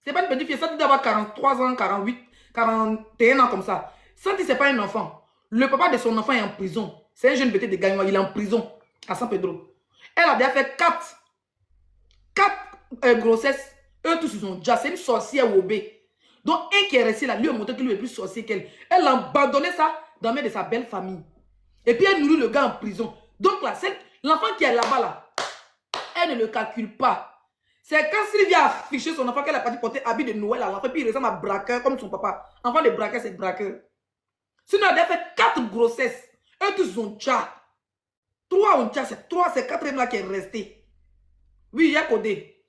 C'est pas une petite fille. Santi doit avoir 43 ans, 48, 41 ans comme ça. Santi, c'est pas un enfant. Le papa de son enfant est en prison. C'est un jeune bébé de Gagnon. Il est en prison à San Pedro. Elle a déjà fait 4 grossesses. Eux tous, ils ont déjà. C'est une sorcière obé. Donc, un qui est resté là, lui a montré qu'il est plus sorcier qu'elle. Elle a abandonné ça dans la main de sa belle famille. Et puis, elle nourrit le gars en prison. Donc, là, l'enfant qui est là-bas, là, elle ne le calcule pas. C'est quand Sylvie a affiché son enfant qu'elle a pas dit porter habit de Noël à l'enfant, puis il ressemble à braqueur comme son papa. Enfant de braqueur, c'est braqueur. Sinon, elle a fait 4 grossesses. Eux tous ont déjà. 3 ont déjà. C'est 4e là qui est resté. Oui, il y a codé.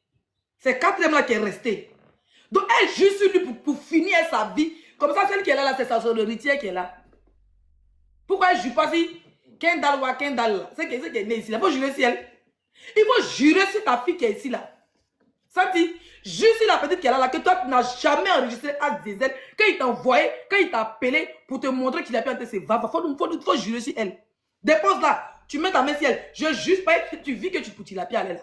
C'est 4e là qui est resté. Donc, elle joue sur lui pour finir sa vie. Comme ça, celle qui est là, c'est sa sororitière qui est là. Pourquoi elle ne joue pas si Kendall ou Kendall, c'est qui est né ici. Il faut jurer sur elle. Il faut jurer sur ta fille qui est ici là. Santi, jure sur la petite qui est là, que toi tu n'as jamais enregistré à Diesel, quand il t'a envoyé, quand il t'a appelé pour te montrer qu'il a pu entrer ses vaves. Il faut jurer sur elle. Dépose là, tu mets ta main sur elle. Je jure pas que tu vis que tu l'as pu aller là.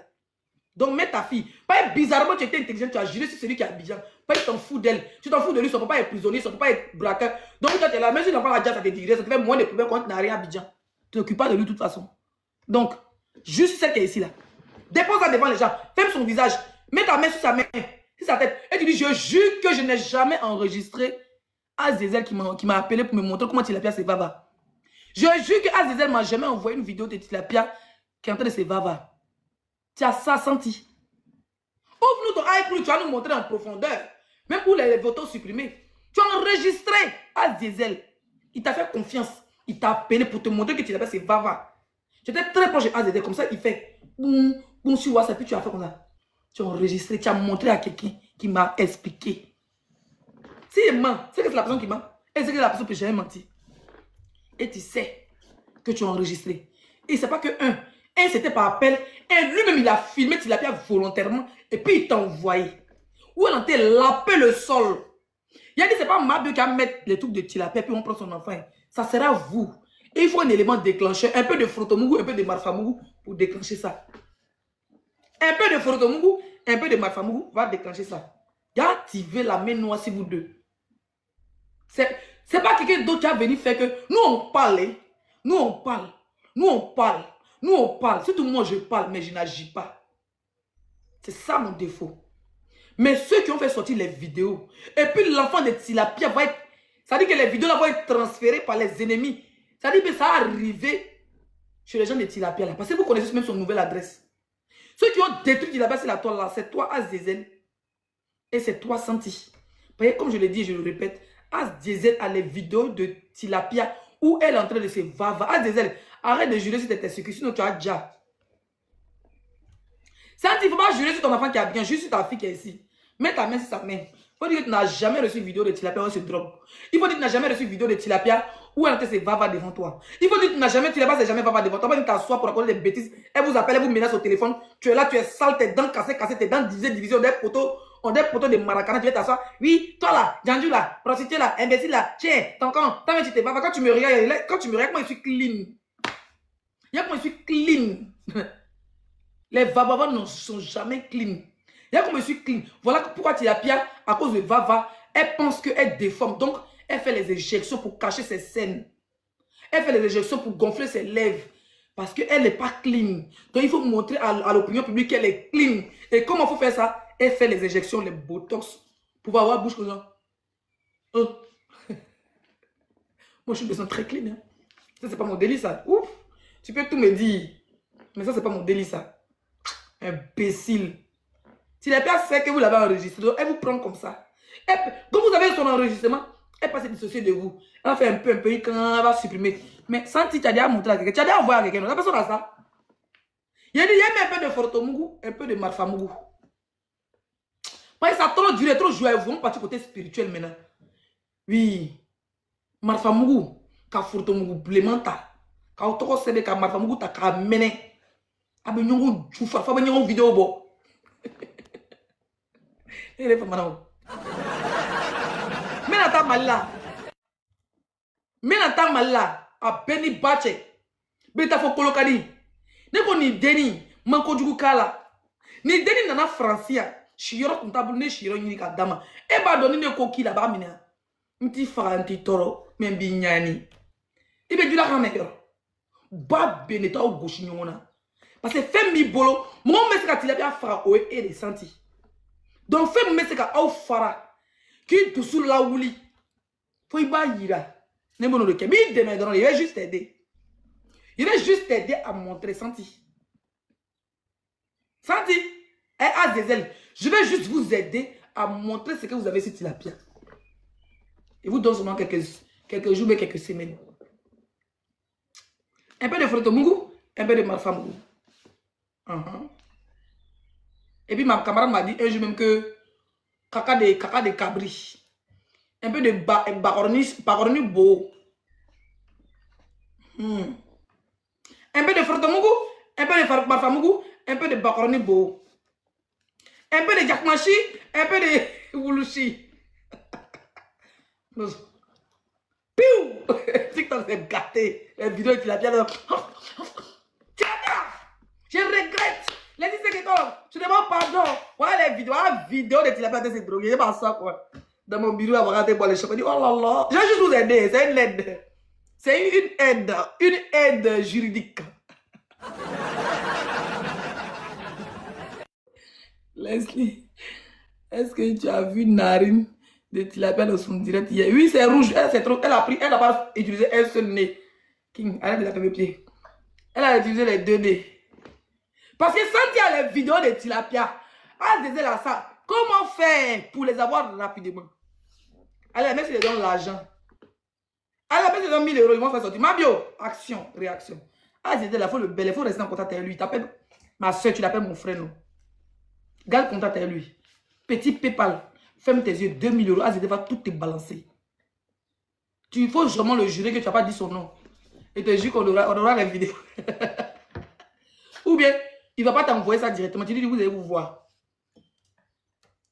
Donc mets ta fille. Pas bizarrement tu étais intelligent, tu as juré sur celui qui est Abidjan. Pas tu t'en fous d'elle. Tu t'en fous de lui, son papa est prisonnier, son papa est braqueur. Donc toi tu es là, même si l'enfant a déjà ça te dirait, ça te fait moins de problèmes quand tu n'as rien à Abidjan. Tu t'occupes pas de lui de toute façon. Donc, juste celle qui est ici là. Dépose-la devant les gens. Ferme son visage. Mets ta main sur sa main, sur sa tête. Et tu dis, je jure que je n'ai jamais enregistré Azazel qui m'a appelé pour me montrer comment Tilapia se vava. Je jure que Azazel m'a jamais envoyé une vidéo de Tilapia qui est en train de se vava. Tu as ça senti. Ouvre-nous ton eye pour tu vas nous montrer en profondeur. Même pour les photos supprimées. Tu as enregistré Azazel. Il t'a fait confiance. Il t'a appelé pour te montrer que Tilapia se vava. J'étais très proche de Azazel. Comme ça, il fait boum sur WhatsApp. Puis tu as fait comme ça. Tu as enregistré, tu as montré à quelqu'un qui m'a expliqué. Si il ment, c'est que c'est la personne qui ment. Et c'est que la personne peut jamais mentir. Et tu sais que tu as enregistré. Et c'est pas que un c'était par appel. Et lui-même, il a filmé Tilapia volontairement. Et puis il t'a envoyé. Ou elle a été lapé le sol. Il a dit, c'est pas Mabio qui a mis les trucs de Tilapia. Puis on prend son enfant. Ça sera vous. Et il faut un élément déclencheur. Un peu de Frotomougou, un peu de Marfamougou pour déclencher ça. Un peu de Frotomougou, un peu de Marfamougou va déclencher ça. Il a activé la main noire sur vous deux. C'est pas quelqu'un d'autre qui a venu faire que nous on parle. Hein? Nous on parle. Nous on parle. Nous on parle. Surtout moi je parle, mais je n'agis pas. C'est ça mon défaut. Mais ceux qui ont fait sortir les vidéos, et puis l'enfant de Tilapia va être. Ça dit que les vidéos là vont être transférées par les ennemis. Ça dit que ça va arriver chez les gens de Tilapia là. Parce que vous connaissez même son nouvelle adresse. Ceux qui ont détruit Tilapia, c'est la toile là. C'est toi, Azazel. Et c'est toi, Santi. Voyez, comme je l'ai dit, je le répète, Azazel a les vidéos de Tilapia où elle est en train de se vava. Azazel, arrête de jurer sur tes testicules, sinon tu as déjà. Santi, il ne faut pas jurer sur ton enfant qui a bien, juste sur ta fille qui est ici. Mets ta main sur sa main. Il faut dire que tu n'as jamais reçu une vidéo de Tilapia où elle se drogue. Il faut dire que tu n'as jamais reçu une vidéo de Tilapia où elle se vava devant toi. Il faut dire que tu n'as jamais, Tilapia c'est jamais vava devant toi. Tu t'assois pour raconter des bêtises. Elle vous appelle, elle vous menace au téléphone. Tu es là, tu es sale, tes dents cassées, tes dents divisées, des poteaux de maracana. Tu vas t'asseoir. Oui, toi là, Janju là, prostituée là, imbécile là, tiens, ton camp, t'as tu te vava. Quand tu me regardes, moi je suis clean. Il y a comment je suis clean. Les vavavas ne sont jamais clean. Il y a comme je suis clean. Voilà pourquoi Tilapia, à cause de Vava, elle pense qu'elle déforme. Donc, elle fait les éjections pour cacher ses scènes. Elle fait les éjections pour gonfler ses lèvres. Parce qu'elle n'est pas clean. Donc, il faut montrer à l'opinion publique qu'elle est clean. Et comment il faut faire ça? Elle fait les éjections, les botox, pour avoir la bouche comme ça. Moi, je suis une personne très clean. Hein. Ça, c'est pas mon délit, ça. Ouf! Tu peux tout me dire. Mais ça, c'est pas mon délit, ça. Imbécile. Si la personne sait que vous l'avez enregistré, elle vous prend comme ça. Quand vous avez son enregistrement, elle passe à dissocier de vous. Elle va faire un peu, quand elle va supprimer. Mais Santi, tu as déjà montré à quelqu'un, tu as déjà envoyé à quelqu'un. La personne a ça. Il y a un peu de Frotomougou, un peu de Marfamougou. Ça a trop duré, trop joué. Vous partir côté spirituel maintenant. Oui. Marfamougou, ka Frotomougou, Blémenta. Quand tu as dit que ma femme t'a mené, ah ben nous tu fais pas une vidéo bon. Il est pas mal. Mais n'attends mal là. Mais n'attends mal là. A Benny Bache. Mais t'as fait colocani. Ne ko ni deni manko jugu kala. Ni deni nana francia. Chiro comptable ne chiro ni ka dama. E ba doni ne ko kila ba mina. Nti faranti toro men bi nyani. Ibe dula kan me yor. Ba beneta o goshi nyona. Parce que fait mi bolo, mon messe ka tilapia fara o e de senti. Donc fait messe ka au fara. Qui tout sous la ouli. Faut y ba yira. Ne bono de kebi de me il va juste aider. Il va juste aider à montrer senti. Senti. Eh Azazel, je vais juste vous aider à montrer ce que vous avez sur tilapia. Et vous donne seulement quelques jours, mais quelques semaines. Un peu de Frotomungu, un peu de Marfamungu. Et puis ma camarade m'a dit un jour même que caca de cabri. Un peu de bacorni beau. Un peu de Frotomungu, un peu de Marfamungu, un peu de bacorni beau. Un peu de Jakmachi, un peu de Wulushi. Piou! TikTok s'est gâté. La vidéo qu'il a bien. Je regrette. Les 10 secondes. Je demande pardon. Voilà les vidéos de Tilapia de se droguer. Je pas ça quoi. Dans mon bureau, avoir raté pour les chocs. Je dis oh là là. Je vais juste vous aider. C'est une aide. C'est une aide. Une aide juridique. Leslie, est-ce que tu as vu Narine de Tilapia dans son direct hier? Oui, c'est rouge. Elle a pris, elle n'a pas utilisé un seul nez. King, arrête de la faire mes pieds. Elle a utilisé les deux nez. Parce que sans il y a les vidéos de Tilapia, elle disait là ça. Comment faire pour les avoir rapidement? Elle même si les donne l'argent. Elle même si les donne 1000 euros, ils vont faire sortir. Mabio, action, réaction. Elle disait là, il faut rester en contact avec lui. T'appelles ma soeur, tu l'appelles mon frère, non? Garde contact avec lui. Petit PayPal. Ferme tes yeux, 2000 euros. Azédé va tout te balancer. Il faut vraiment le jurer que tu n'as pas dit son nom. Et te jure qu'on aura les vidéos. Ou bien, il ne va pas t'envoyer ça directement. Tu dis, vous allez vous voir.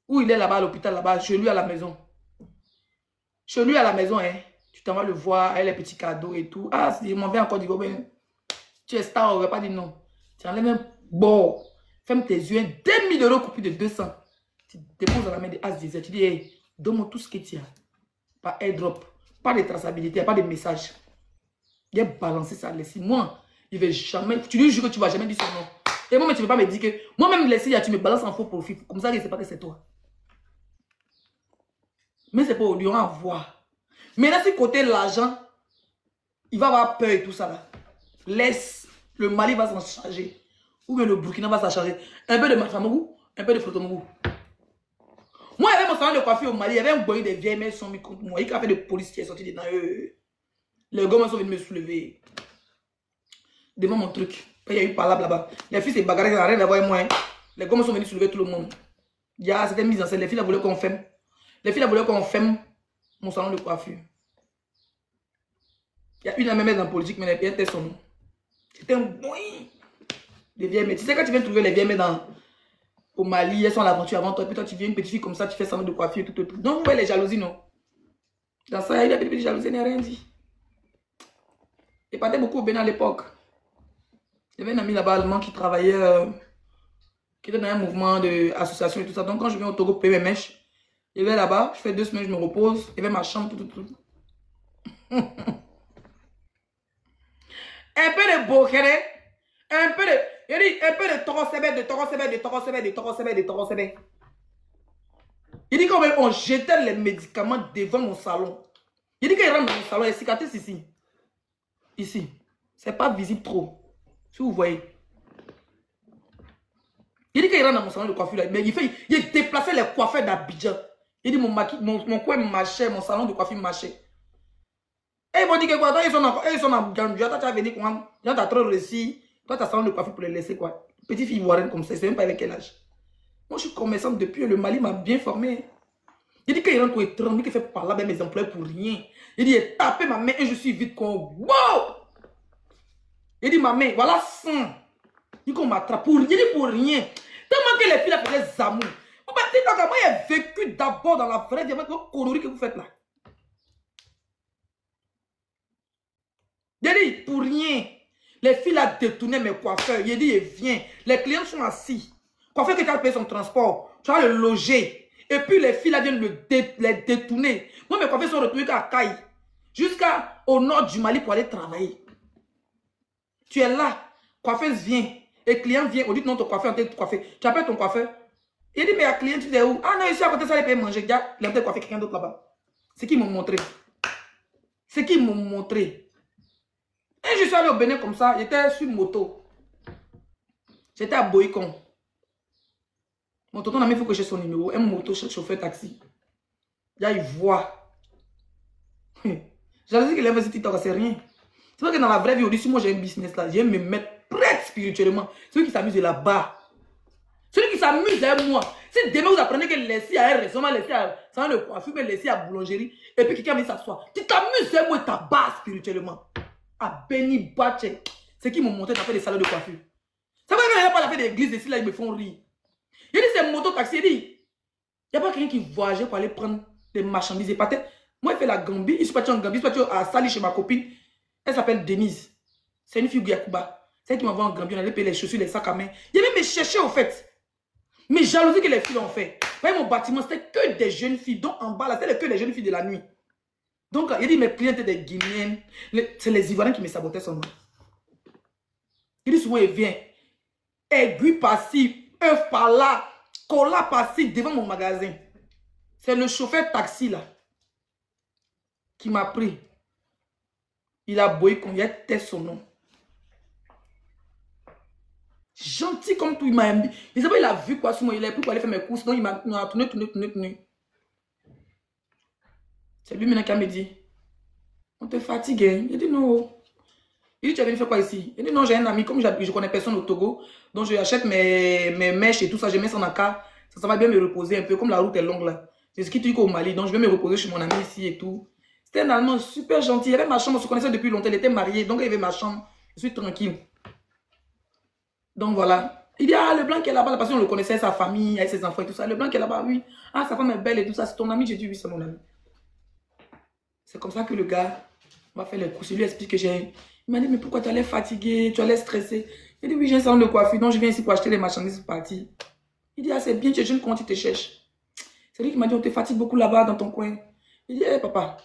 Ou il est là-bas à l'hôpital, là-bas, chez lui à la maison. Chez lui à la maison, hein. Tu t'en vas le voir, avec les petits cadeaux et tout. Ah, si il m'en vient encore du ben, tu es star, on ne va pas dire non. Tu enlèves même bon. Ferme tes yeux, 2000 euros coupés de 200. Tu déposes dans la main de As-Diesel. Tu dis, hey, donne-moi tout ce que tu as. Pas airdrop, pas de traçabilité, pas de message. Il a balancé ça, laissez. Moi, il va jamais. Tu lui jures que tu ne vas jamais dire son nom. Et moi, tu ne peux pas me dire que. Moi-même, laissez, tu me balances en faux profil. Comme ça, je ne sais pas que c'est toi. Mais c'est pour lui en voir. Mais là, si côté l'argent, il va avoir peur et tout ça là. Laisse. Le Mali va s'en charger. Ou bien le Burkina va s'en charger. Un peu de Mafamou, un peu de Frotomou. Moi, il y avait mon salon de coiffure au Mali. Il y avait un boy de vieilles mères sont mis contre moi. Il y a fait de police qui est sorti dedans. Les gars sont venus me soulever. Devant mon truc. Il y a eu parlable là-bas. Les filles, c'est bagarré, ça n'a rien à voir avec moi. Hein. Les gars sont venus soulever tout le monde. C'était mise en scène. Les filles, elles voulaient qu'on ferme. Les filles, elles voulaient qu'on ferme mon salon de coiffure. Il y a une à même dans la politique, mais elle était son nom. C'était un boy. Les vieilles mères. Tu sais, quand tu viens trouver les vieilles mères au Mali, elles sont à l'aventure avant toi. Puis toi, tu viens une petite fille comme ça, tu fais salon de coiffure, tout. Donc, vous voyez les jalousies, non? Dans ça, il y a des petites jalousies, il n'y a rien dit. Il partait beaucoup au Bénin à l'époque. Il y avait un ami là-bas allemand qui travaillait, qui était dans un mouvement d'association et tout ça. Donc quand je viens au Togo payer mes mèches, il vais là-bas, je fais 2 semaines, je me repose, il y avait ma chambre, tout. Un peu de bokere, un peu de, il dit, un peu de torosébé. Il dit qu'on jetait les médicaments devant mon salon. Il dit qu'il rentre dans mon salon, il y a cicatrice ici. Ici. C'est pas visible trop. Si vous voyez. Il dit qu'il rentre dans mon salon de coiffure là, mais il déplaçait les coiffeurs d'Abidjan. Il dit mon coin marchait, mon salon de coiffure marchait. Et ils vont dire que quoi, ils sont en Gambia, toi tu as venu quoi, tu as trop réussi, toi tu as salon de coiffure pour les laisser quoi. Petite fille ivoirienne comme ça, c'est même pas avec quel âge. Moi je suis commerçante depuis, le Mali m'a bien formé. Il dit qu'il rentre au étranger, qu'il fait parler avec mes employés pour rien. Il dit, tapez ma main et je suis vite con. Wow! Il dit, ma mère, voilà 100. Il dit qu'on m'attrape pour rien. Il dit pour rien. Tellement que les filles là faisaient zamour. Moi, j'ai vécu d'abord dans la vraie vie avec vos conneries que vous faites là. Il dit, pour rien. Les filles là détournaient mes coiffeurs. Il dit, viens. Les clients sont assis. Coiffeur que tu as payé son transport. Tu vas le loger. Et puis les filles là viennent les détourner. Moi, mes coiffeurs sont retournés à Caille. Jusqu'au nord du Mali pour aller travailler. Tu es là. Coiffeuse vient. Et client vient. On dit non, ton coiffeur est en train de coiffer. Tu appelles ton coiffeur. Il dit, mais la client, tu es où? Ah non, ici à côté, ça, il peut manger. Il a peut-être coiffé quelqu'un d'autre là-bas. C'est qui m'ont montré. C'est qui m'ont montré. Et je suis allé au Bénin comme ça. J'étais sur moto. J'étais à Boïcon. Mon tonton a mis, il faut que j'ai son numéro. Un moto, chauffeur taxi. Là, il voit. J'avais dit qu'il avait ce TikTok, c'est rien. C'est vrai que dans la vraie vie, au-dessus, moi j'ai un business là. J'aime me mettre prête spirituellement. Celui qui s'amuse est là-bas. Celui qui s'amuse est moi. Si demain vous apprenez que laisser à un restaurant, laisser à ça le coiffure, mais laisser à boulangerie, et puis quelqu'un vient s'asseoir. Tu t'amuses est moi ta base spirituellement. À Béni Bache. C'est qui m'ont monté taper des salons de coiffure. Ça veut dire qu'il n'y a pas la fête d'église ici, là, ils me font rire. Il dit c'est moto-taxi, il dit. Il n'y a pas quelqu'un qui voyageait pour aller prendre des marchandises. Moi, il fait la Gambie. Il suis parti en Gambie. Je suis parti à Sali chez ma copine. Elle s'appelle Denise. C'est une fille Guyakouba. C'est elle qui m'envoie en Gambie. On allait payer les chaussures, les sacs à main. Il vient me chercher au fait. Mais jalousie que les filles ont fait. Vous voyez, mon bâtiment, c'était que des jeunes filles. Donc en bas, là, c'était que les jeunes filles de la nuit. Donc, il dit mes clients étaient des Guinéennes. C'est les Ivoiriens qui me sabotaient son nom. Il dit souvent, il vient. Aiguille par-ci, œuf par-là, cola par-ci devant mon magasin. C'est le chauffeur taxi là qui m'a pris. Il a boyé qu'on y était son nom. Gentil comme tout, il m'a aimé. Il a vu quoi sur moi, il a pris pour aller faire mes courses. Donc il m'a tourné. C'est lui maintenant qui m'a dit, on te fatigue. Hein? Il dit non. Il dit, tu as venu faire quoi ici? Il dit non, j'ai un ami, comme je connais personne au Togo, donc je achète mes mèches et tout ça, je mets ça dans la carte. Ça va bien me reposer un peu, comme la route est longue là. C'est ce qui dit qu'au Mali, donc je vais me reposer chez mon ami ici et tout. C'était un Allemand super gentil. Il avait ma chambre, on se connaissait depuis longtemps. Il était marié, donc il avait ma chambre. Je suis tranquille. Donc voilà. Il dit, ah, le blanc qui est là-bas, parce qu'on le connaissait, sa famille, avec ses enfants et tout ça. Le blanc qui est là-bas, oui. Ah, sa femme est belle et tout ça. C'est ton ami? J'ai dit, oui, c'est mon ami. C'est comme ça que le gars va faire les courses. Il lui explique que j'ai. Il m'a dit, mais pourquoi tu allais fatigué, tu allais stressé? Il dit, oui, j'ai un salon de coiffure, donc je viens ici pour acheter les marchandises pour partir. Il dit, ah, c'est bien, tu es jeune, comment tu te cherches? C'est lui qui m'a dit, on te fatigue beaucoup là-bas dans ton coin. Il dit, hé, papa.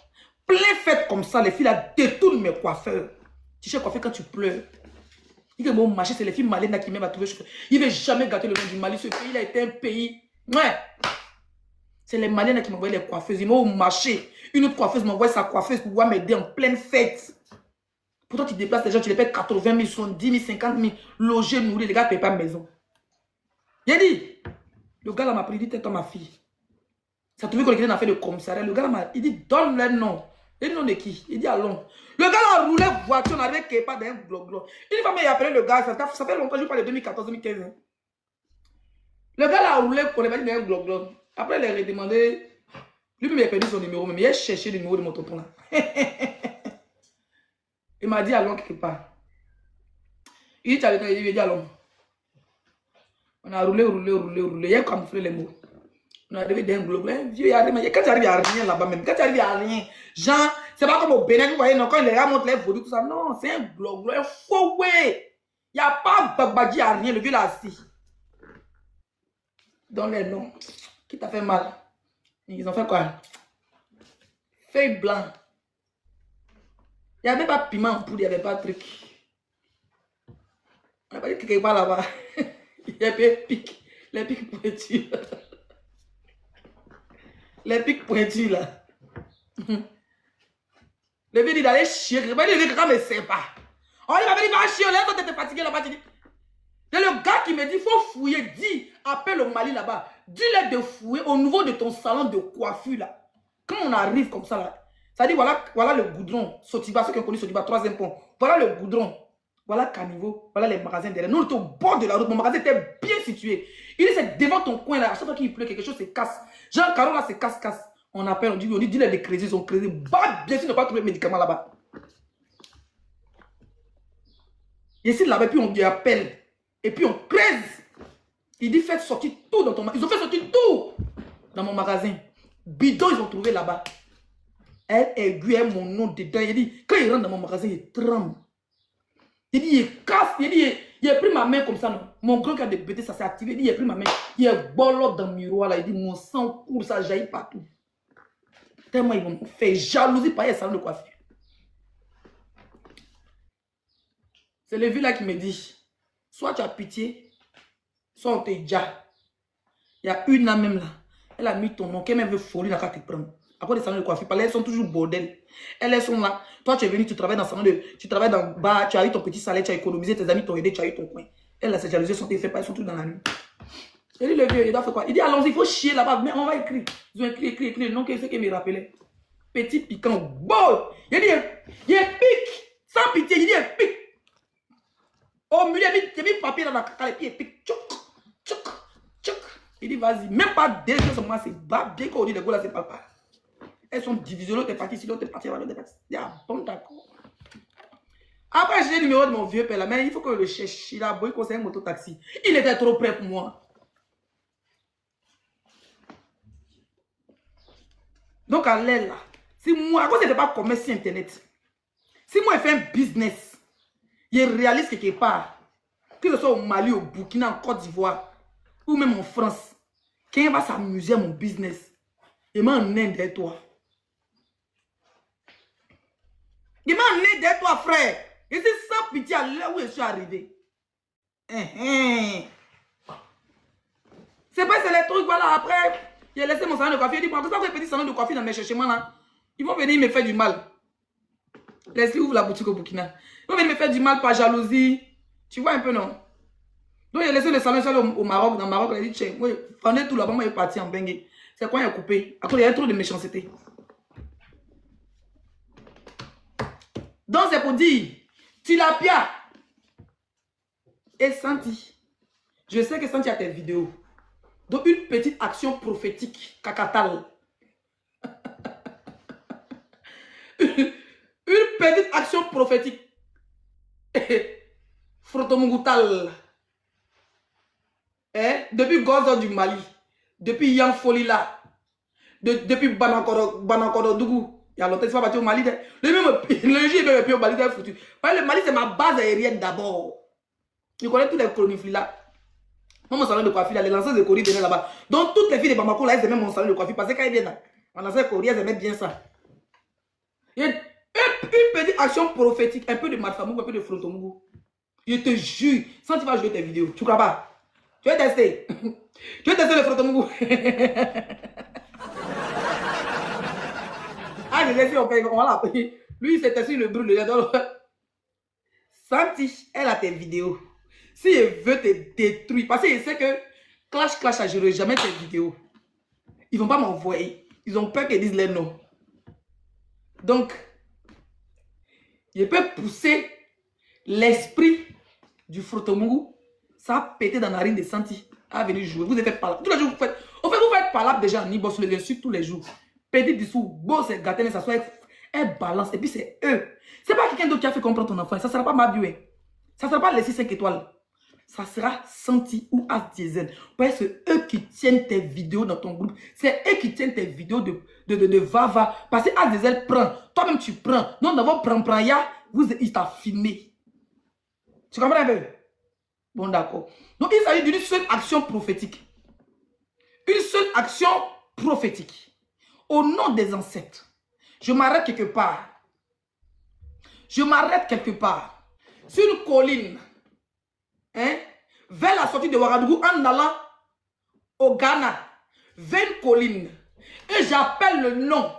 Plein fête comme ça, les filles là détournent mes coiffeurs. Tu sais coiffer quand tu pleures. Il dit que mon marché, c'est les filles malines qui m'aiment à trouver chauffeur. Il ne veut jamais gâter le nom du Mali. Ce pays là été un pays. Ouais. C'est les malines qui m'envoient les coiffeuses. Ils m'ont au marché. Une autre coiffeuse m'envoie sa coiffeuse pour pouvoir m'aider en pleine fête. Pourtant, tu déplaces les gens, tu les payes 80 000, 70 000, 50 000. Loger, nourrir, les gars ne payent pas de maison. Il a dit, le gars là m'a pris, il dit, tais-toi ma fille. Ça a trouvé qu'on était dans fait de commissariat. Le gars là il dit, donne le nom. Il dit, non de qui? Il dit, allons. Le gars là a roulé voiture, on n'arrivait quelque part dans un globe. Il dit, mais il a appelé le gars, ça fait longtemps, je parle de 2014-2015. Hein. Le gars là a roulé, on est pas dit dans un globe. Après, il a redemandé. Lui-même, il a perdu son numéro, mais il a cherché le numéro de mon tonton là. Il m'a dit, allons quelque part. Il dit, allons. On a roulé. Il a camouflé les mots. On est arrivé dans un globe. Vieux, il y a rien. Quand tu arrives, il n'y a rien là-bas même. Quand tu arrives, il n'y a rien. Genre, c'est pas comme au Bénin, vous voyez, non, quand les gars montent les vaudous, tout ça. Non, c'est un globe. Un faux ouais. Il n'y a pas Babadi, il n'y a rien. Le vieux là assis. Dans les noms. Qui t'a fait mal? Ils ont fait quoi? Feuille blanc. Il n'y avait pas piment en poudre, il n'y avait pas de truc. On n'a pas dit quelque part là-bas. Il y avait les pics pointus. Les pics pointus là. Le vieux dit d'aller chier. Le vieux dit que mais c'est pas. Oh, il m'avait dit va chier, là, quand tu étais fatigué là-bas, tu dis. C'est le gars qui me dit, il faut fouiller. Dis, appelle au Mali là-bas. Dis-leur de fouiller au niveau de ton salon de coiffure là. Quand on arrive comme ça là, ça dit voilà le goudron. Sotiba, ceux qui ont connu Sotiba, 3e pont. Voilà le goudron. Voilà Caniveau. Voilà les magasins derrière. Nous, on était au bord de la route. Mon magasin était bien situé. Il dit, c'est devant ton coin là. À chaque fois qu'il pleut, quelque chose se casse. Jean Caro là, c'est casse. On appelle, on dit, dis-leur de crédit, ils ont crédit. Bah, bien sûr, ne pas trouver de médicaments là-bas. Ici, là-bas, puis on lui appelle. Et puis on crève. Il dit, faites sortir tout dans ton magasin. Ils ont fait sortir tout dans mon magasin. Bidon, ils ont trouvé là-bas. Elle aiguille mon nom dedans. Il dit, quand il rentre dans mon magasin, il tremble. Il dit, il casse. Il dit, il a pris ma main comme ça. Non. Mon grand cœur de bêté, ça s'est activé. Il dit, il a pris ma main. Il a bolot dans le miroir là. Il dit, mon sang coule, ça jaillit partout. Tellement ils m'ont fait jalousie par les salons de coiffure. C'est le vieux là qui me dit, soit tu as pitié, soit on te déjà. Il y a une là même là. Elle a mis ton nom, qu'elle même veut folie là quand tu prends. À cause des salons de coiffure, elles sont toujours bordel. Elles sont là. Toi, tu es venu, tu travailles dans le salon de. Tu travailles dans le bar, tu as eu ton petit salaire, tu as économisé, tes amis t'ont aidé, tu as eu ton coin. Elles là, ces jalousies sont fait pas, elles sont toutes dans la nuit. Il dit le vieux, il doit faire quoi? Il dit allons-y, il faut chier là-bas, mais on va écrire. Ils ont écrit le nom que c'est qui me rappelait. Petit piquant, beau. Il dit, il pique, sans pitié, il dit, il pique. Au milieu, il a mis papier dans la caca, et puis il pique. Tchouk, tchouk, tchouk. Il dit, vas-y, même pas deux jours sur moi, c'est bas, bien qu'on dit, les gars là, c'est pas. Elles sont divisées, l'autre est parti ici, l'autre est parti là, l'autre est parti. Il dit, ah bon, d'accord. Après, j'ai le numéro de mon vieux père là, mais il faut que je le cherche. Il a beau, il conseille un mototaxi. Il était trop près pour moi. Donc, à l'aile là, si moi, à cause de pas commerce sur Internet, si moi, je fais un business, je réalise quelque part, que ce soit au Mali, au Burkina, en Côte d'Ivoire, ou même en France, quelqu'un va s'amuser à mon business, il m'a en aide derrière toi. Il m'a en aide derrière toi, frère. Et c'est sans pitié à l'heure où je suis arrivé. C'est pas c'est les trucs, voilà, après, j'ai laissé mon salon de coiffure. Il dit, bon, pourquoi vous avez petit salon de coiffure dans mes cherchements là? Ils vont venir me faire du mal. Laisse-les ouvre la boutique au Burkina. Ils vont venir me faire du mal par jalousie. Tu vois un peu, non? Donc, j'ai laissé le salon au Maroc. Dans le Maroc, il a dit, tiens, oui, pendant tout là-bas, moi, il est parti en bengue. C'est quoi, il a coupé? À cause, il y a trop de méchanceté. Donc, c'est pour dire, Tilapia et Santi. Je sais que Santi a tes vidéos. Donc, une petite action prophétique, cacatal. Une petite action prophétique. Frotomungoutal. Depuis Gozo du Mali, depuis Yang Folila, depuis Banakorodougou, il y a longtemps, il faut partir au Mali. Le juge est au Mali, foutu. Le Mali, c'est ma base aérienne d'abord. Je connais tous les colonies là. Moi, mon salon de coiffure, les lanceurs de courrier venaient là-bas. Donc, toutes les filles de Bamako, là, elles aimaient mon salon de coiffure. Parce que quand ils viennent là, en lanceur de courrier, elles aimaient bien ça. Il y a une petite action prophétique, un peu de Matfamou, un peu de Frotomou. Je te jure, sans tu vas jouer tes vidéos, tu crois pas? Tu vas tester. Tu vas tester le Frotomou. Ah, je l'ai dit, on va l'appeler. Lui, il s'est testé le brûle. Santi, elle a tes vidéos. Si elle veut te détruire, parce qu'il sait que Clash, je n'aurai jamais tes vidéos. Ils ne vont pas m'envoyer. Ils ont peur qu'ils disent les noms. Donc, je peux pousser l'esprit du Frotomou. Ça a pété dans la narine de Santi. À venir jouer. Vous êtes par là. Tous les jours, vous faites. En fait, vous faites par là déjà en Ibo sur les insultes tous les jours. Petit dessous, beau, c'est gâté, mais ça soit. Elle balance. Et puis, c'est eux. C'est pas quelqu'un d'autre qui a fait comprendre ton enfant. Ça ne sera pas Mabué. Ça ne sera pas les 6-5 étoiles. Ça sera Santi ou As Diesel. Parce que c'est eux qui tiennent tes vidéos dans ton groupe. C'est eux qui tiennent tes vidéos de va-va. Parce que As Diesel prend. Toi-même, tu prends. Non, d'abord, prends, ya. Il t'a filmé. Tu comprends un peu? Bon, d'accord. Donc, il s'agit d'une seule action prophétique. Une seule action prophétique. Au nom des ancêtres. Je m'arrête quelque part. Je m'arrête quelque part. Sur une colline. Vers la sortie de Ouagadougou en allant au Ghana. Vers une colline. Et j'appelle le nom.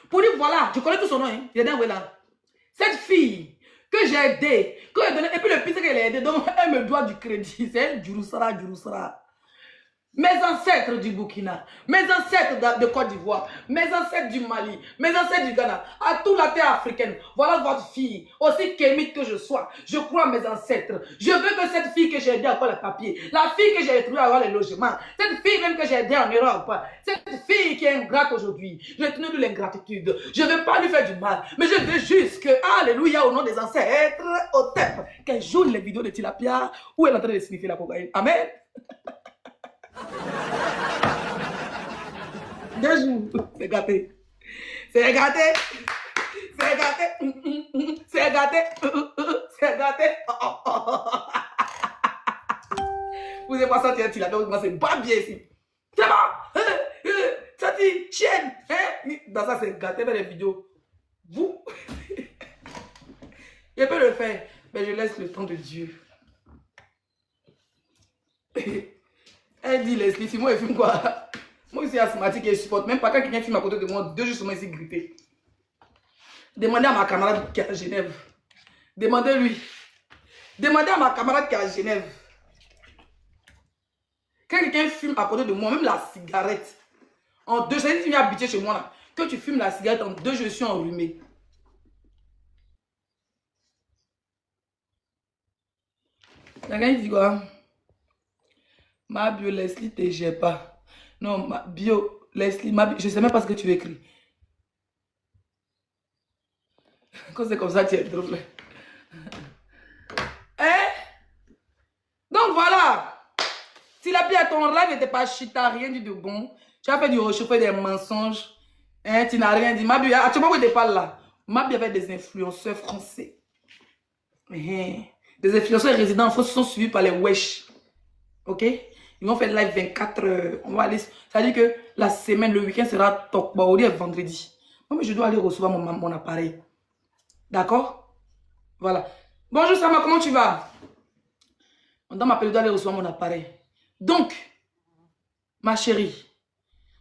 Pour dire, voilà, je connais tout son nom. Il est dans là. Cette fille que j'ai aidée, et puis le pire c'est qu'elle a aidé, donc elle me doit du crédit. C'est elle, Djouroussara. Mes ancêtres du Burkina, mes ancêtres de Côte d'Ivoire, mes ancêtres du Mali, mes ancêtres du Ghana, à toute la terre africaine. Voilà votre fille, aussi kémite que je sois. Je crois à mes ancêtres. Je veux que cette fille que j'ai aidée à avoir les papiers, la fille que j'ai aidée à avoir les logements, cette fille même que j'ai aidée en Europe, cette fille qui est ingrate aujourd'hui, je vais tenir de l'ingratitude. Je ne veux pas lui faire du mal, mais je veux juste que, alléluia, au nom des ancêtres, au temple, qu'elle joue les vidéos de Tilapia où elle est en train de sniffer la cocaïne. Amen. 2 jours, c'est gâté. C'est gâté. C'est gâté. C'est gâté. C'est gâté. Vous n'avez pas senti un petit lapin, moi c'est pas bien ici. C'est bon. Ça dit, chienne. Dans ça, c'est gâté vers les vidéos. Vous, je peux le faire, mais je laisse le temps de Dieu. Elle dit, Leslie, si moi je fume quoi? Moi je suis asthmatique et je supporte même pas quand quelqu'un fume à côté de moi, 2 jours seulement ici grippé. Demandez à ma camarade qui est à Genève. Demandez-lui. Demandez à ma camarade qui est à Genève. Quand quelqu'un fume à côté de moi, même la cigarette, en 2 jours, si tu viens habiter chez moi là, que tu fumes la cigarette, en 2 jours, je suis enrhumé. Quelqu'un dit quoi? Ma bio, Leslie, te gère pas. Non, ma bio, Leslie, je sais même pas ce que tu écris. Quand c'est comme ça, tu es drôle. Hein? Donc voilà. Si la pierre, ton rêve n'était pas chita, rien dit de bon. Tu as fait du réchauffer des mensonges. Hein? Tu n'as rien dit. Ma bio, tu vois où tu parles là? Ma bio avait des influenceurs français. Hein? Des influenceurs résidents en France sont suivis par les wesh. Ok? Ils vont faire live 24 heures. On va aller. Ça veut dire que la semaine, le week-end sera top. Bon, aujourd'hui est vendredi. Moi, je dois aller recevoir mon appareil. D'accord? Voilà. Bonjour Sama, comment tu vas? Dans ma période, je dois aller recevoir mon appareil. Donc, ma chérie,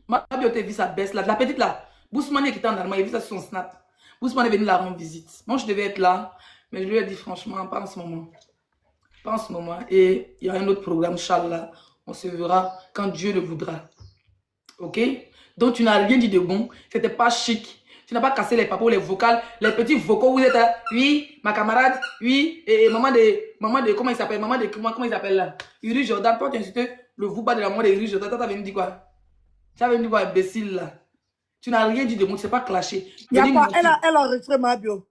ma bioté vit sa baisse là. La petite là, Bousmane qui était en Allemagne, il a vu ça sur son snap. Bousmane est venu la rendre visite. Moi, je devais être là, mais je lui ai dit franchement, pas en ce moment. Pas en ce moment. Et il y a un autre programme, Inch'Allah. On se verra quand Dieu le voudra. Ok? Donc, tu n'as rien dit de bon. C'était pas chic. Tu n'as pas cassé les papos, les vocales, les petits vocaux. Vous êtes là. Oui, ma camarade. Oui, et maman de, comment il s'appelle? Maman de, comment il s'appelle là? Uri Jordan. Toi, tu as insulté le vouba de la maman de Uri Jordan. Toi, tu as venu dire quoi? Tu as venu dire quoi, imbécile là? Tu n'as rien dit de bon. Tu ne sais pas clasher. Elle a enregistré ma bio.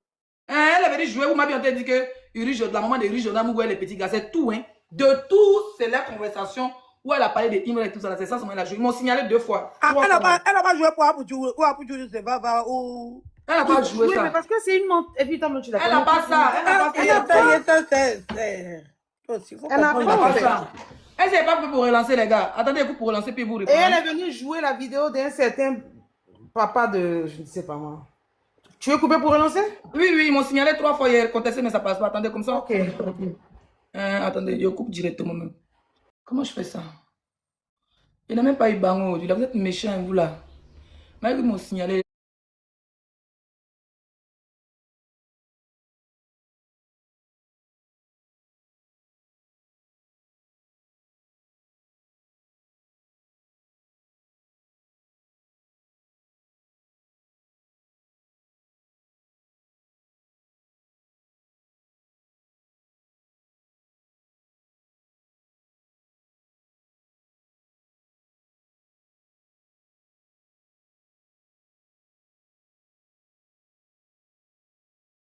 Elle avait dit jouer. Vous m'avez dit que Uri Jordan, la maman de Uri Jordan, vous les petits gars. C'est tout, hein. De tout, c'est la conversation. Où elle a parlé de Imre et tout ça, c'est ça, elle a joué. Ils m'ont signalé 2 fois. Elle n'a pas joué pour Apoujou, c'est pas ou... Elle n'a pas joué Oui, ça. mais parce que c'est une montre. Évidemment, tu l'as Elle n'a pas ça. Elle n'a pas ça. Elle s'est pas fait pour relancer les gars. Attendez, écoute pour relancer puis vous Et répondre. elle est venue jouer la vidéo d'un certain papa de... Je ne sais pas moi. Tu veux couper pour relancer? Oui, ils m'ont signalé 3 fois hier, contesté, mais ça passe pas. Attendez, comme ça. Ok. Attendez, je coupe directement même. Comment je fais ça? Il n'a même pas eu bango. Vous êtes méchant, vous là. Mais ils m'ont signalé.